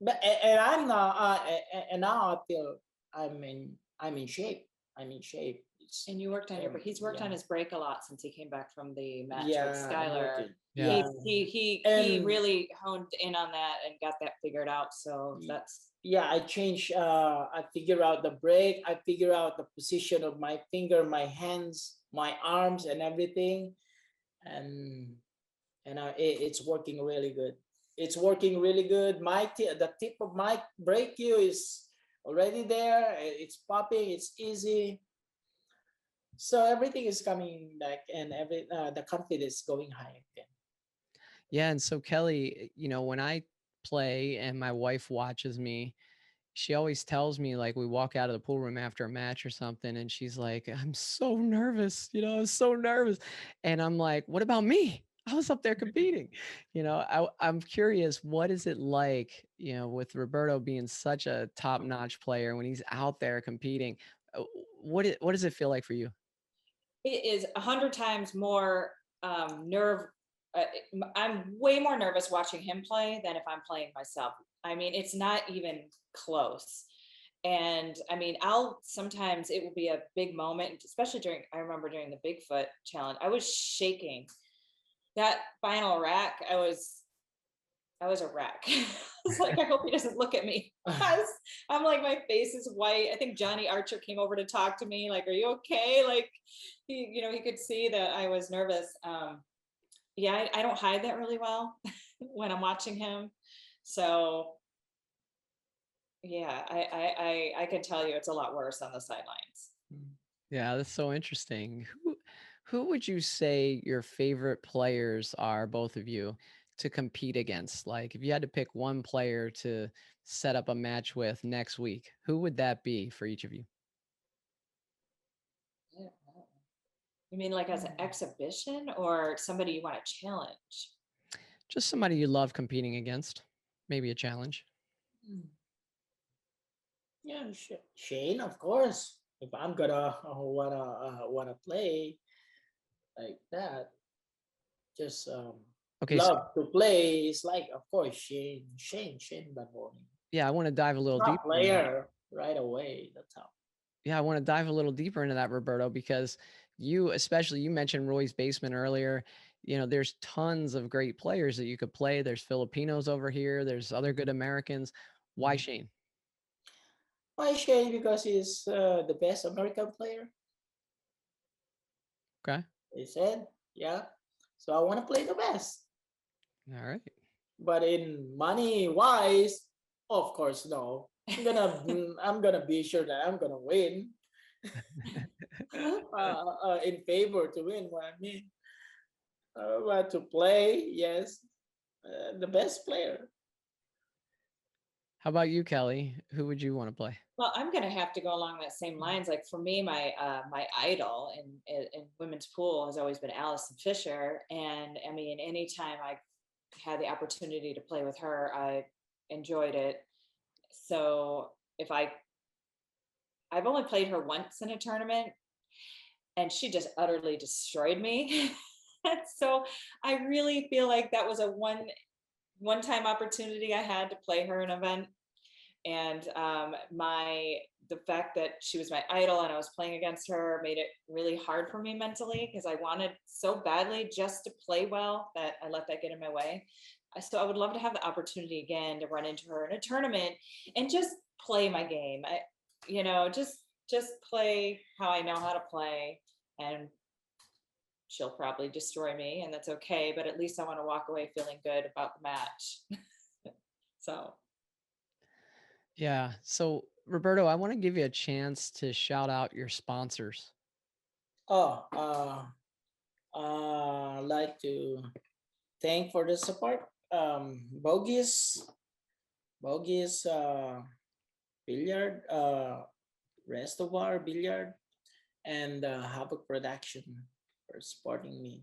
but and I'm not and now I feel I'm in shape. I'm in shape. points. And you worked on your, And, he's worked on his break a lot since he came back from the match with I'm Skylar. working. Yeah. He And- really honed in on that and got that figured out. So that's I changed. I figure out the break. I figure out the position of my finger, my hands, my arms, and everything, and it's working really good. It's working really good. The tip of my break cue is already there. It's popping. It's easy. So everything is coming back, and the confidence going high again. Yeah. And so Kelly, when I play and my wife watches me, she always tells me, like, we walk out of the pool room after a match or something, and she's like, I'm so nervous, I'm so nervous. And I'm like, what about me? I was up there competing. I'm curious, what is it like, with Roberto being such a top-notch player when he's out there competing? What does it feel like for you? it is 100 times more nerve. I'm way more nervous watching him play than if I'm playing myself. I mean, it's not even close. And I mean, sometimes it will be a big moment, especially I remember during the Bigfoot challenge, I was shaking. That final rack, I was a wreck. I was like, I hope he doesn't look at me. I'm like, my face is white. I think Johnny Archer came over to talk to me. Like, are you okay? Like, he could see that I was nervous. I don't hide that really well when I'm watching him. So yeah, I can tell you it's a lot worse on the sidelines. Yeah, that's so interesting. Who would you say your favorite players are, both of you, to compete against? Like, if you had to pick one player to set up a match with next week, who would that be for each of you? I don't know. You mean like as an exhibition or somebody you want to challenge? Just somebody you love competing against, maybe a challenge. Yeah, Shane, of course. If I'm gonna wanna play like that, just Okay, so love to play. It's like, of course, Shane Baroni. yeah, I want to dive a little Top deeper into that. player right away. The top. Yeah, I want to dive a little deeper into that, Roberto, because you mentioned Roy's Basement earlier. There's tons of great players that you could play. There's Filipinos over here. There's other good Americans. Why Shane? Why Shane? Because he's the best American player. Okay. They said, yeah. So I want to play the best. All right. But in money wise, of course, no. I'm gonna be sure that I'm gonna win. In favor to win. What I mean, but to play, yes, the best player. How about you, Kelly? Who would you want to play? Well, I'm gonna have to go along that same lines. Like for me, my idol in women's pool has always been Allison Fisher, and I mean, anytime I had the opportunity to play with her, I enjoyed it. So I've only played her once in a tournament, and she just utterly destroyed me. So I really feel like that was a one-time opportunity I had to play her in an event. And the fact that she was my idol and I was playing against her made it really hard for me mentally, because I wanted so badly just to play well that I let that get in my way. So I would love to have the opportunity again to run into her in a tournament and just play my game. Just play how I know how to play, and she'll probably destroy me, and that's okay. But at least I want to walk away feeling good about the match. So. Yeah. So, Roberto, I want to give you a chance to shout out your sponsors. Oh, I'd like to thank for the support. Bogies, Billiard, Restobar Billiard, and Havoc Production for supporting me.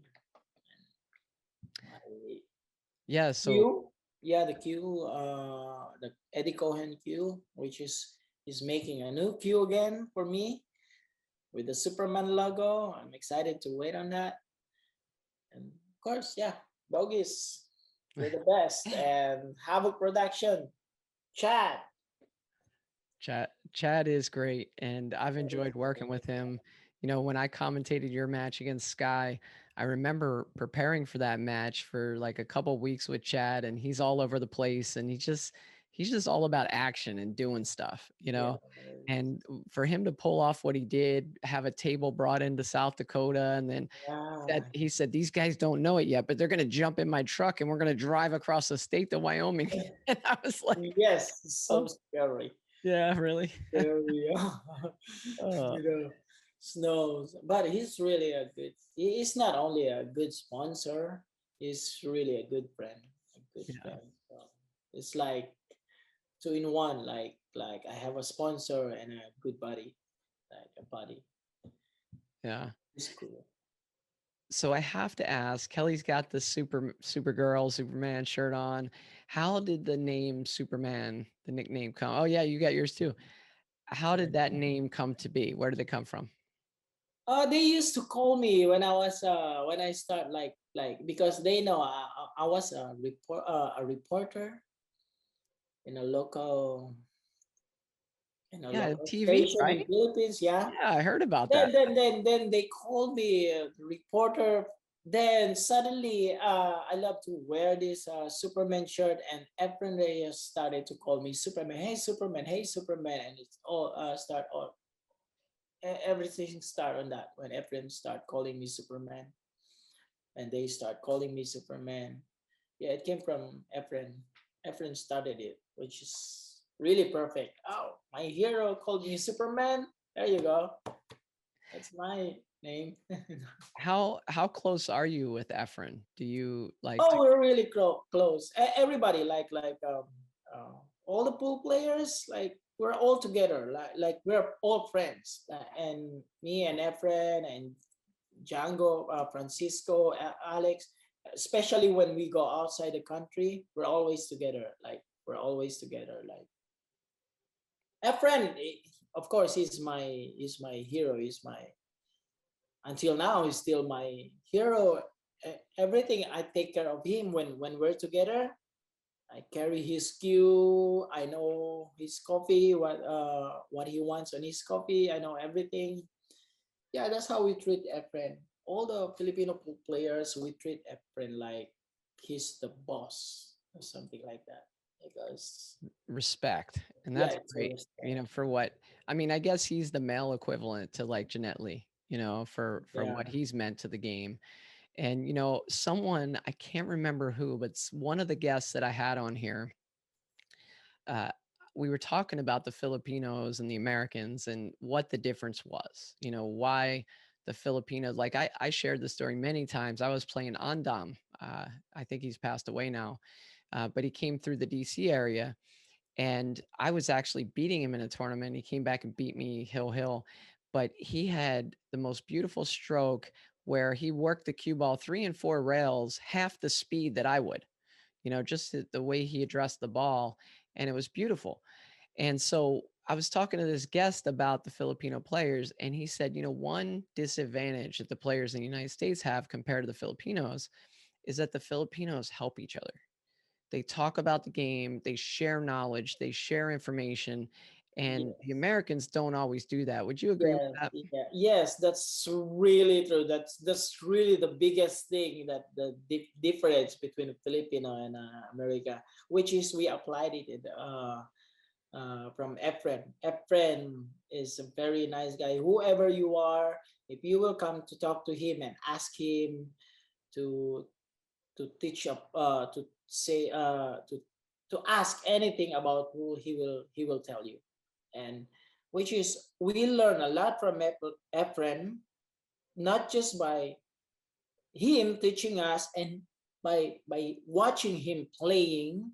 Yeah. So, Q, the Q, the Eddie Cohen Q, which is making a new Q again for me with the Superman logo. I'm excited to wait on that. And of course, yeah, Bogies, you're the best. And Havoc Production, Chad Chad is great, and I've enjoyed working with him. When I commentated your match against Sky, I remember preparing for that match for like a couple weeks with Chad, and he's all over the place, and he's just all about action and doing stuff, Yeah. And for him to pull off what he did, have a table brought into South Dakota, and then that Yeah. he said these guys don't know it yet, but they're gonna jump in my truck and we're gonna drive across the state to Wyoming. And I was like, Yes, it's so oh scary. yeah, really. Scary. Uh, you know, snows. But he's really a good. He's not only a good sponsor. He's really a good friend. A good yeah, friend. So it's like two in one. Like I have a sponsor and a good buddy. Like a buddy. yeah. It's cool. So I have to ask, Kelly's got the Supergirl, Superman shirt on. How did the name Superman, the nickname come? Oh yeah, you got yours too. How did that name come to be? Where did it come from? They used to call me when I was when I start because they know I was a reporter in a local Yeah, TV, station in right? Philippines. Yeah. Yeah, I heard about that. Then they called me reporter. Then suddenly, I love to wear this Superman shirt, and Efren Reyes started to call me Superman. Hey Superman, hey Superman, and it's all everything start on that when Efren start calling me Superman, and they start calling me Superman. Yeah, it came from Efren. Efren started it, which is really perfect. Oh, my hero called me Superman. There you go. That's my name. How close are you with Efren? Do you like to? Oh, we're really close. Everybody, all the pool players, like we're all together. Like we're all friends. And me and Efren and Django, Francisco, Alex. Especially when we go outside the country, we're always together. Like we're always together. Like Efren, of course, he's my hero. He's my until now he's still my hero. Everything I take care of him when we're together. I carry his cue. I know his coffee, what he wants on his coffee. I know everything. Yeah, that's how we treat Efren. All the Filipino players, we treat Efren like he's the boss or something like that. Because Respect. And yeah, that's it's a great, respect. for what I mean, I guess he's the male equivalent to like Jeanette Lee, for Yeah, what he's meant to the game. And someone, I can't remember who, but one of the guests that I had on here, uh, we were talking about the Filipinos and the Americans and what the difference was, why the Filipinos, like I shared the story many times. I was playing Andam. I think he's passed away now, but he came through the DC area, and I was actually beating him in a tournament. He came back and beat me hill, but he had the most beautiful stroke where he worked the cue ball 3 and 4 rails, half the speed that I would, just the way he addressed the ball. And it was beautiful. And so I was talking to this guest about the Filipino players, and he said, one disadvantage that the players in the United States have compared to the Filipinos is that the Filipinos help each other. They talk about the game, they share knowledge, they share information, and the yes, Americans don't always do that. Would you agree with that? yes. That's really true. That's really the biggest thing that the difference between Filipino and America, which is we applied it in from Efren. Efren is a very nice guy. Whoever you are, if you will come to talk to him and ask him to teach up to say to ask anything about who he will tell you, and which is we learn a lot from Efren, not just by him teaching us and by watching him playing,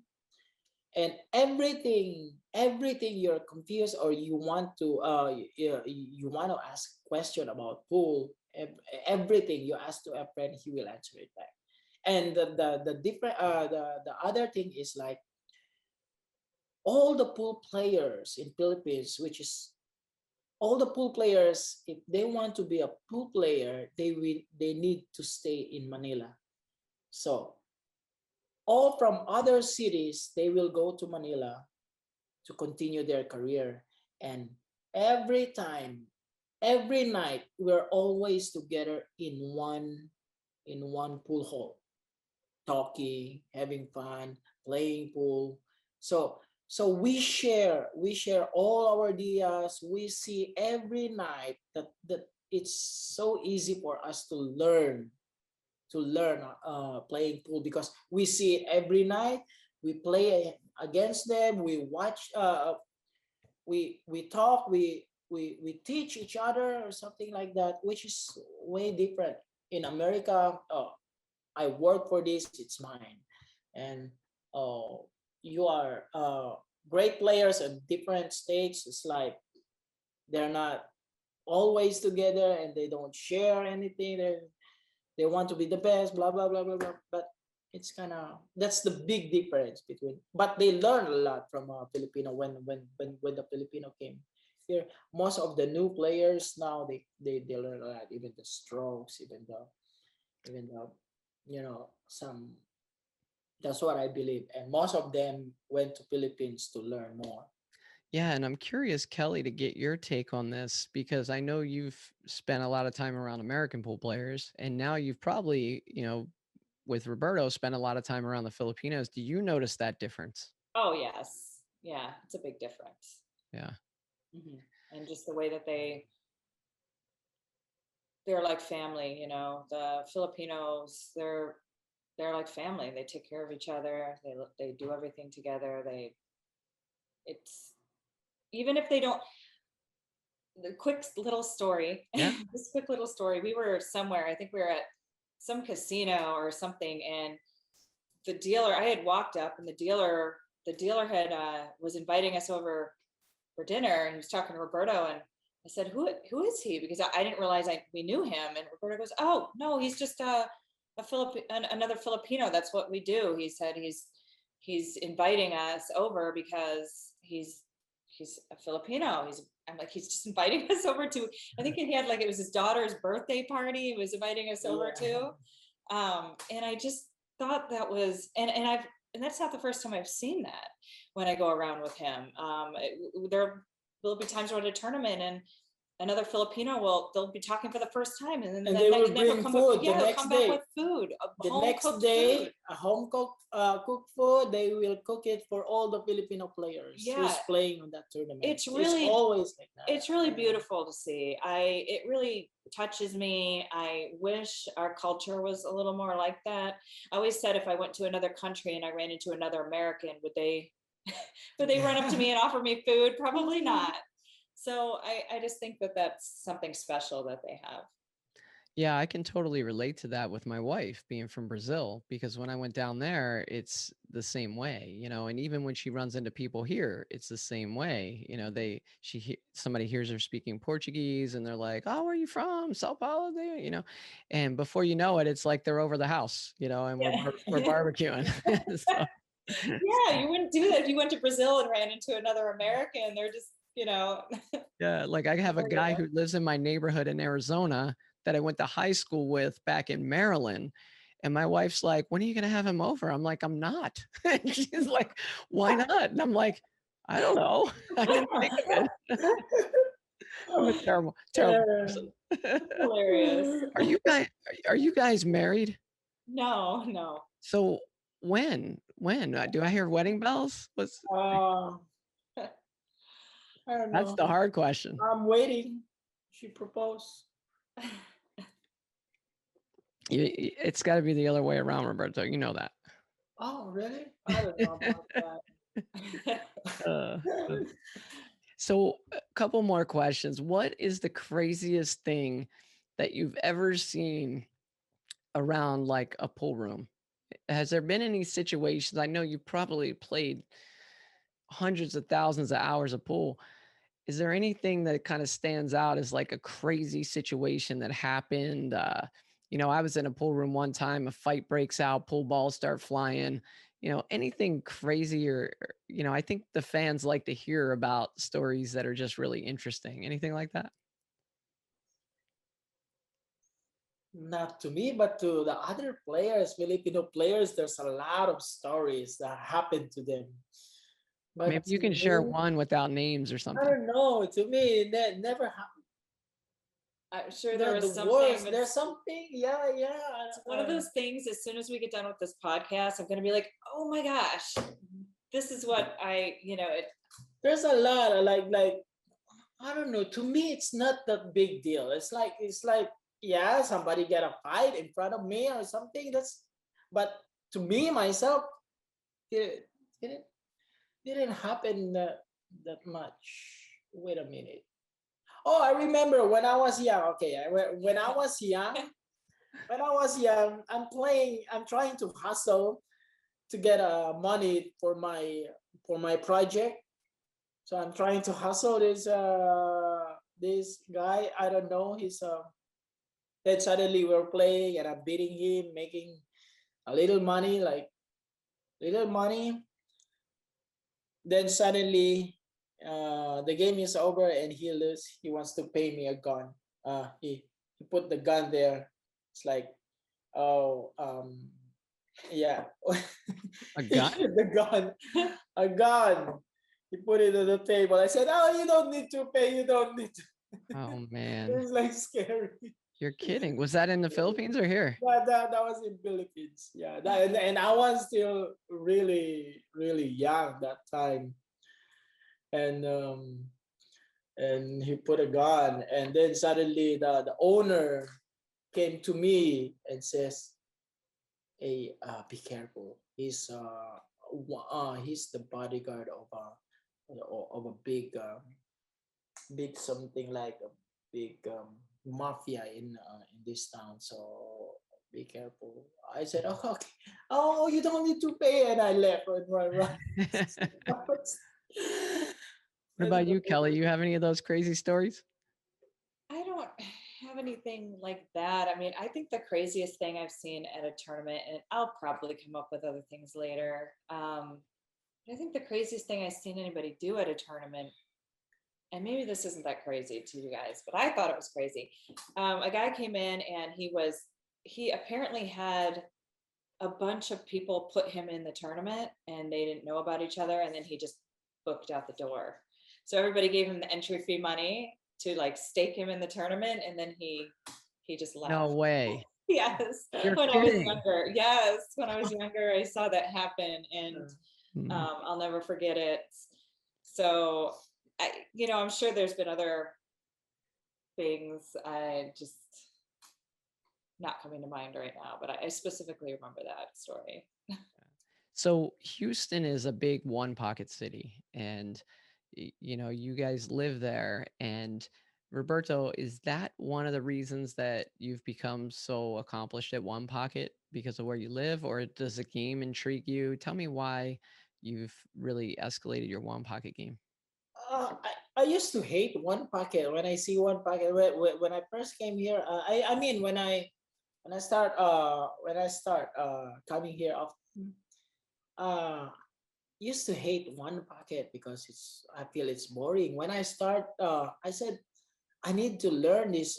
and everything you're confused or you want to you want to ask question about pool, everything you ask to a friend, he will answer it back. And the different the other thing is like all the pool players in Philippines, which is all the pool players, if they want to be a pool player, they need to stay in Manila. So all from other cities, they will go to Manila to continue their career. And every time, every night we're always together in one pool hall, talking, having fun, playing pool. So we share all our ideas. We see every night that it's so easy for us to learn playing pool because we see it every night. We play against them. We watch. We talk. We teach each other or something like that, which is way different. In America, I work for this. It's mine, and uh, you are great players at different states. It's like they're not always together and they don't share anything. They want to be the best, blah blah blah blah blah. But it's kind of that's the big difference between. But they learn a lot from Filipino when the Filipino came here. Most of the new players now they learn a lot, even the strokes, even the some. That's what I believe, and most of them went to Philippines to learn more. Yeah, and I'm curious, Kelly, to get your take on this because I know you've spent a lot of time around American pool players, and now you've probably, with Roberto, spent a lot of time around the Filipinos. Do you notice that difference? Oh yes, yeah, it's a big difference. Yeah. Hmm. And just the way that they're like family. The Filipinos, they're like family. They take care of each other. They do everything together. It's even if they don't. The quick little story. Yeah. This quick little story. We were somewhere. I think we were at some casino or something, and the dealer. I had walked up, and the dealer had was inviting us over for dinner, and he was talking to Roberto, and I said, "Who is he?" Because I didn't realize we knew him, and Roberto goes, "Oh no, he's just another Filipino. That's what we do." He said he's inviting us over because he's a Filipino. I'm like, he's just inviting us over to, I think he had like, it was his daughter's birthday party. He was inviting us over to. And I just thought that was, and that's not the first time I've seen that when I go around with him. There will be times we're at a tournament and another Filipino they'll be talking for the first time, and then they will they'll bring come food back, the they'll next come day. back with food, The home next cooked day, food. a home cooked food. They will cook it for all the Filipino players who's playing on that tournament. It's always like that. It's really beautiful to see. It really touches me. I wish our culture was a little more like that. I always said if I went to another country and I ran into another American, would they would they run up to me and offer me food? Probably not. So I just think that that's something special that they have. Yeah, I can totally relate to that with my wife being from Brazil, because when I went down there, it's the same way, and even when she runs into people here, it's the same way. Somebody hears her speaking Portuguese and they're like, "Oh, where are you from? Sao Paulo there?" And before you know it, it's like they're over the house, and we're barbecuing. So, Yeah, you wouldn't do that if you went to Brazil and ran into another American. They're just, yeah, like I have a guy who lives in my neighborhood in Arizona that I went to high school with back in Maryland. And my wife's like, "When are you going to have him over?" I'm like, "I'm not." And she's like, "Why not?" And I'm like, "I don't know. I didn't think of it." I'm a terrible person. Hilarious. Are you guys married? No. So when? Do I hear wedding bells? I don't know. That's the hard question. I'm waiting. She proposed. It's got to be the other way around, Roberto. You know that. Oh, really? I don't know about that. So a couple more questions. What is the craziest thing that you've ever seen around like a pool room? Has there been any situations? I know you probably played hundreds of thousands of hours of pool. Is there anything that kind of stands out as like a crazy situation that happened? I was in a pool room one time, a fight breaks out, pool balls start flying, anything crazy I think the fans like to hear about stories that are just really interesting. Anything like that? Not to me, but to the other players, Filipino players, there's a lot of stories that happened to them. But maybe you can share one without names or something. I don't know. To me, that never happened. I'm sure there was the something. worst. There's something. Yeah, yeah. It's one of those things. As soon as we get done with this podcast, I'm gonna be like, oh my gosh, this is what it. There's a lot of like I don't know. To me, it's not that big deal. It's like yeah, somebody get a fight in front of me or something. But to me myself, it didn't didn't happen that much. Wait a minute. Oh, I remember when I was young. Okay, when I was young, I'm playing. I'm trying to hustle to get money for my project. So I'm trying to hustle this guy. I don't know. Then suddenly we're playing and I'm beating him, making a little money, like little money. Then suddenly the game is over and he loses. He wants to pay me a gun. He put the gun there. It's like, oh, yeah. A gun? The gun, a gun. He put it on the table. I said, oh, you don't need to pay. You don't need to. Oh It man, was like scary. you're kidding. Was that in the Philippines or here? That was in Philippines. Yeah, and I was still really, really young that time. And he put a gun, and then suddenly the owner came to me and says, hey, be careful. He's the bodyguard of a big something like a big mafia in this town. So be careful. I said, oh, okay. Oh, you don't need to pay, and I left and run. What about you, Kelly? You have any of those crazy stories? I don't have anything like that. I mean, I think the craziest thing I've seen at a tournament, and I'll probably come up with other things later. I think the craziest thing I've seen anybody do at a tournament, and maybe this isn't that crazy to you guys, but I thought it was crazy. A guy came in and he apparently had a bunch of people put him in the tournament and they didn't know about each other, and then he just booked out the door. So everybody gave him the entry fee money to like stake him in the tournament, and then he just left. No way. Yes. You're When kidding. I was younger. Yes. When I was younger, I saw that happen, and Mm. I'll never forget it. So I'm sure there's been other things. I just not coming to mind right now, but I specifically remember that story. So Houston is a big one pocket city, and you guys live there. And Roberto, is that one of the reasons that you've become so accomplished at one pocket because of where you live, or does the game intrigue you? Tell me why you've really escalated your one pocket game. I used to hate one pocket. When I see one pocket, when I first came here, I mean when I start coming here often, used to hate one pocket because I feel it's boring. When I start, I said I need to learn this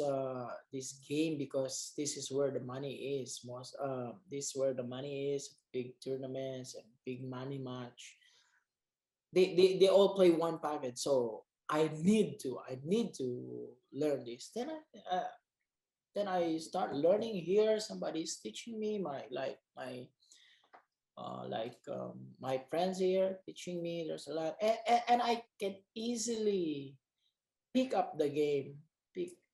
game because this is where the money is this is where the money is. Big tournaments and big money match. They all play one pocket, so I need to learn this. Then I start learning here. Somebody's teaching me my friends here teaching me. There's a lot, and I can easily pick up the game,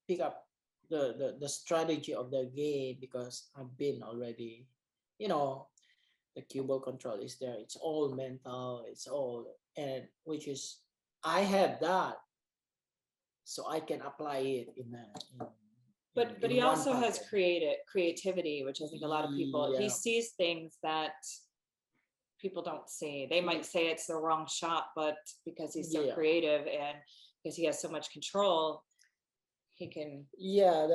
pick up the strategy of the game because I've been already, the cue ball control is there. It's all mental. It's all, and which is I have that, so I can apply it But in he one also has pocket. creativity, which I think a lot of people, he Yeah. sees things that people don't see. They might say it's the wrong shot, but because he's so Yeah. creative and because he has so much control, he can. Yeah,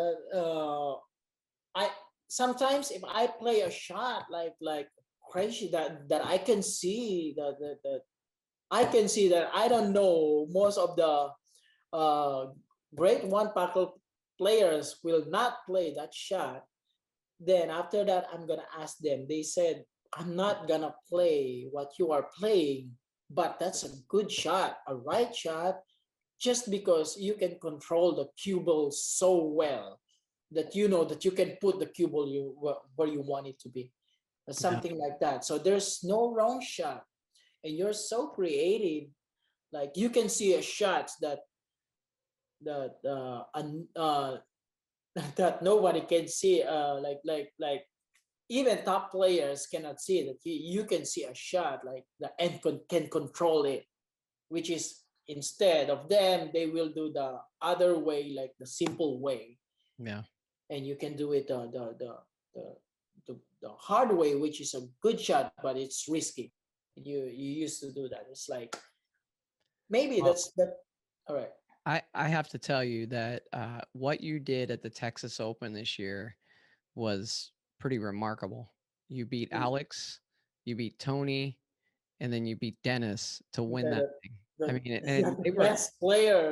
I sometimes if I play a shot like crazy that I can see that I can see that I don't know most of the great one pocket players will not play that shot. Then after that, I'm gonna ask them. They said, I'm not gonna play what you are playing, but that's a good shot, a right shot. just because you can control the cue ball so well that you know that you can put the cue ball where you want it to be, or something like that. So there's no wrong shot, and you're so creative. Like you can see a shot that that nobody can see. Like even top players cannot see that. You can see a shot like that and can control it, which is instead of them, they will do the other way, like the simple way. Yeah. And you can do it the hard way, which is a good shot, but it's risky. You used to do that. It's like maybe that's that. All right. I have to tell you that what you did at the Texas Open this year was pretty remarkable. You beat Alex, you beat Tony, and then you beat Dennis to win that thing. I mean, and the best player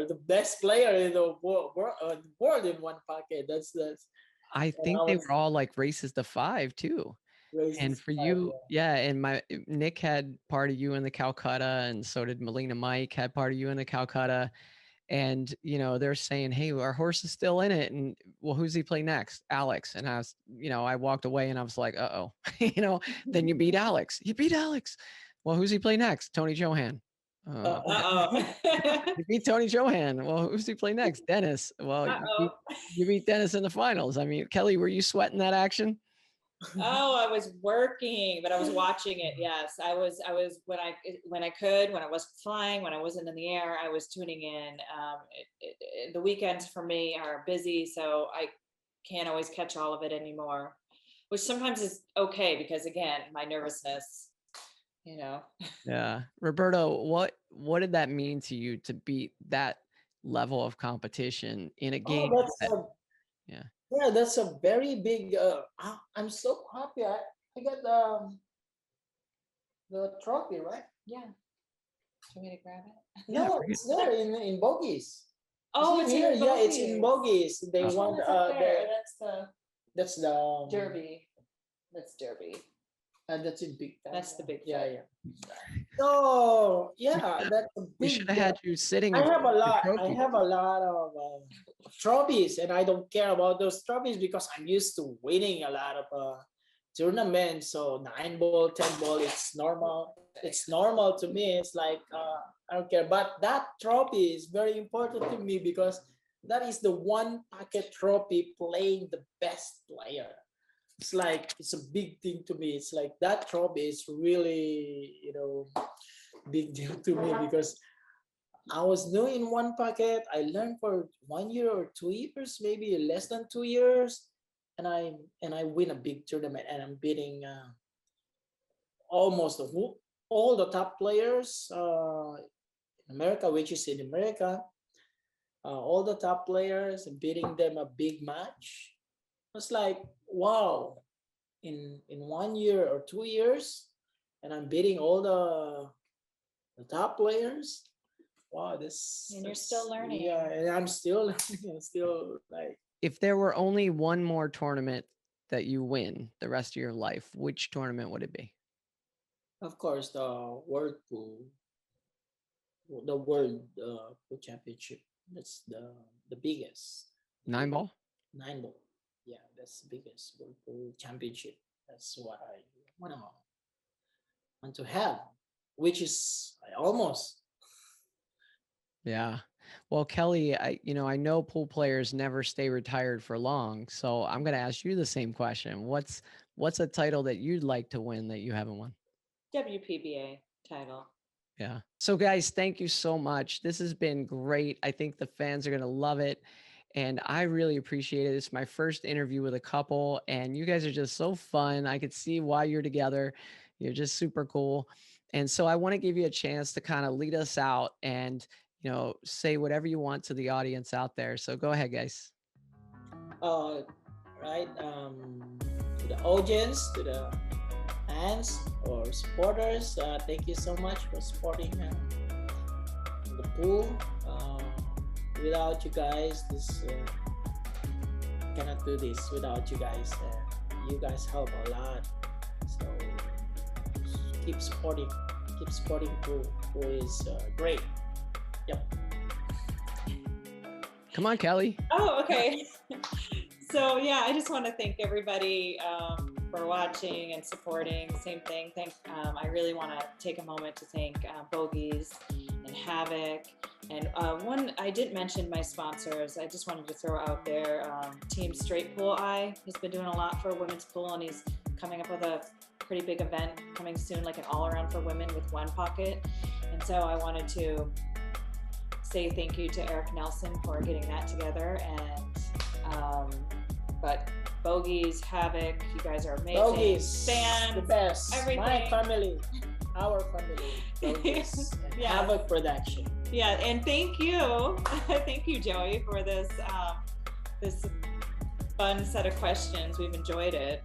in the world in one pocket. That's I think they were all like races to 5 too. And for you, yeah, and Nick had part of you in the Calcutta, and so did Melina Mike had part of you in the Calcutta. And, you know, they're saying, hey, our horse is still in it. And well, who's he play next? Alex. And I was, you know, I walked away and I was like, uh-oh, you know, then you beat Alex. You beat Alex. Well, who's he play next? Tony Johan. You beat Tony Johan. Well, who's he play next? Dennis. Well, you beat Dennis in the finals. I mean, Kelly, were you sweating that action? Oh, I was working, but I was watching it. Yes, I was when I could, when I wasn't flying, when I wasn't in the air, I was tuning in. The weekends for me are busy, so I can't always catch all of it anymore, which sometimes is okay because again, my nervousness, you know. Yeah, Roberto, what did that mean to you to beat that level of competition in a game? Yeah, that's a very big. I'm so happy. I got the trophy, right? Yeah. Do you want me to grab it? No, it's there in bogies. Oh, it's here. in Yeah, it's in bogies. They want that's the Derby. That's Derby. And that's in big. That's the big. Yeah. So yeah, that's a big. We should have had you sitting. I have a lot of trophies, and I don't care about those trophies because I'm used to winning a lot of tournaments. So 9-ball, 10-ball, it's normal. It's normal to me. It's like I don't care. But that trophy is very important to me because that is the one pocket trophy playing the best player. It's like it's a big thing to me. It's like that trophy is really, you know, big deal to me because I was new in one pocket. I learned for 1 year or 2 years, maybe less than 2 years, and I win a big tournament, and I'm beating almost all the top players in America, which is in America. All the top players and beating them a big match. It's like, wow, in 1 year or 2 years, and I'm beating all the top players. Wow, and you're still learning. Yeah, and I'm still learning. I'm still like. If there were only one more tournament that you win the rest of your life, which tournament would it be? Of course, the World Pool Championship. That's the biggest. 9-ball? 9-ball. Yeah, that's the biggest World Pool Championship. That's what I want to have, which is I almost. Yeah. Well, Kelly, I know pool players never stay retired for long, so I'm going to ask you the same question. What's a title that you'd like to win that you haven't won? WPBA title. Yeah. So guys, thank you so much. This has been great. I think the fans are going to love it. And I really appreciate it. It's my first interview with a couple, and you guys are just so fun. I could see why you're together. You're just super cool. And so I want to give you a chance to kind of lead us out and, you know, say whatever you want to the audience out there. So go ahead, guys. Right. To the audience, to the fans or supporters, thank you so much for supporting the pool. Without you guys, this cannot do this without you guys. You guys help a lot, so keep supporting pool, who is great. Yep. Come on, Kelly. Oh, okay. So yeah, I just want to thank everybody for watching and supporting. Same thing. I really want to take a moment to thank Bogies and Havoc. And one, I didn't mention my sponsors. I just wanted to throw out there, Team Straight Pool Eye has been doing a lot for women's pool, and he's coming up with a pretty big event coming soon, like an all-around for women with one pocket. And so I wanted to say thank you to Eric Nelson for getting that together. And but Bogies, Havoc, you guys are amazing. Bogies, fans, the best. everything. My family, our family. Bogies, and Yeah. Havoc Production. Yeah, and thank you, thank you, Joey, for this this fun set of questions. We've enjoyed it.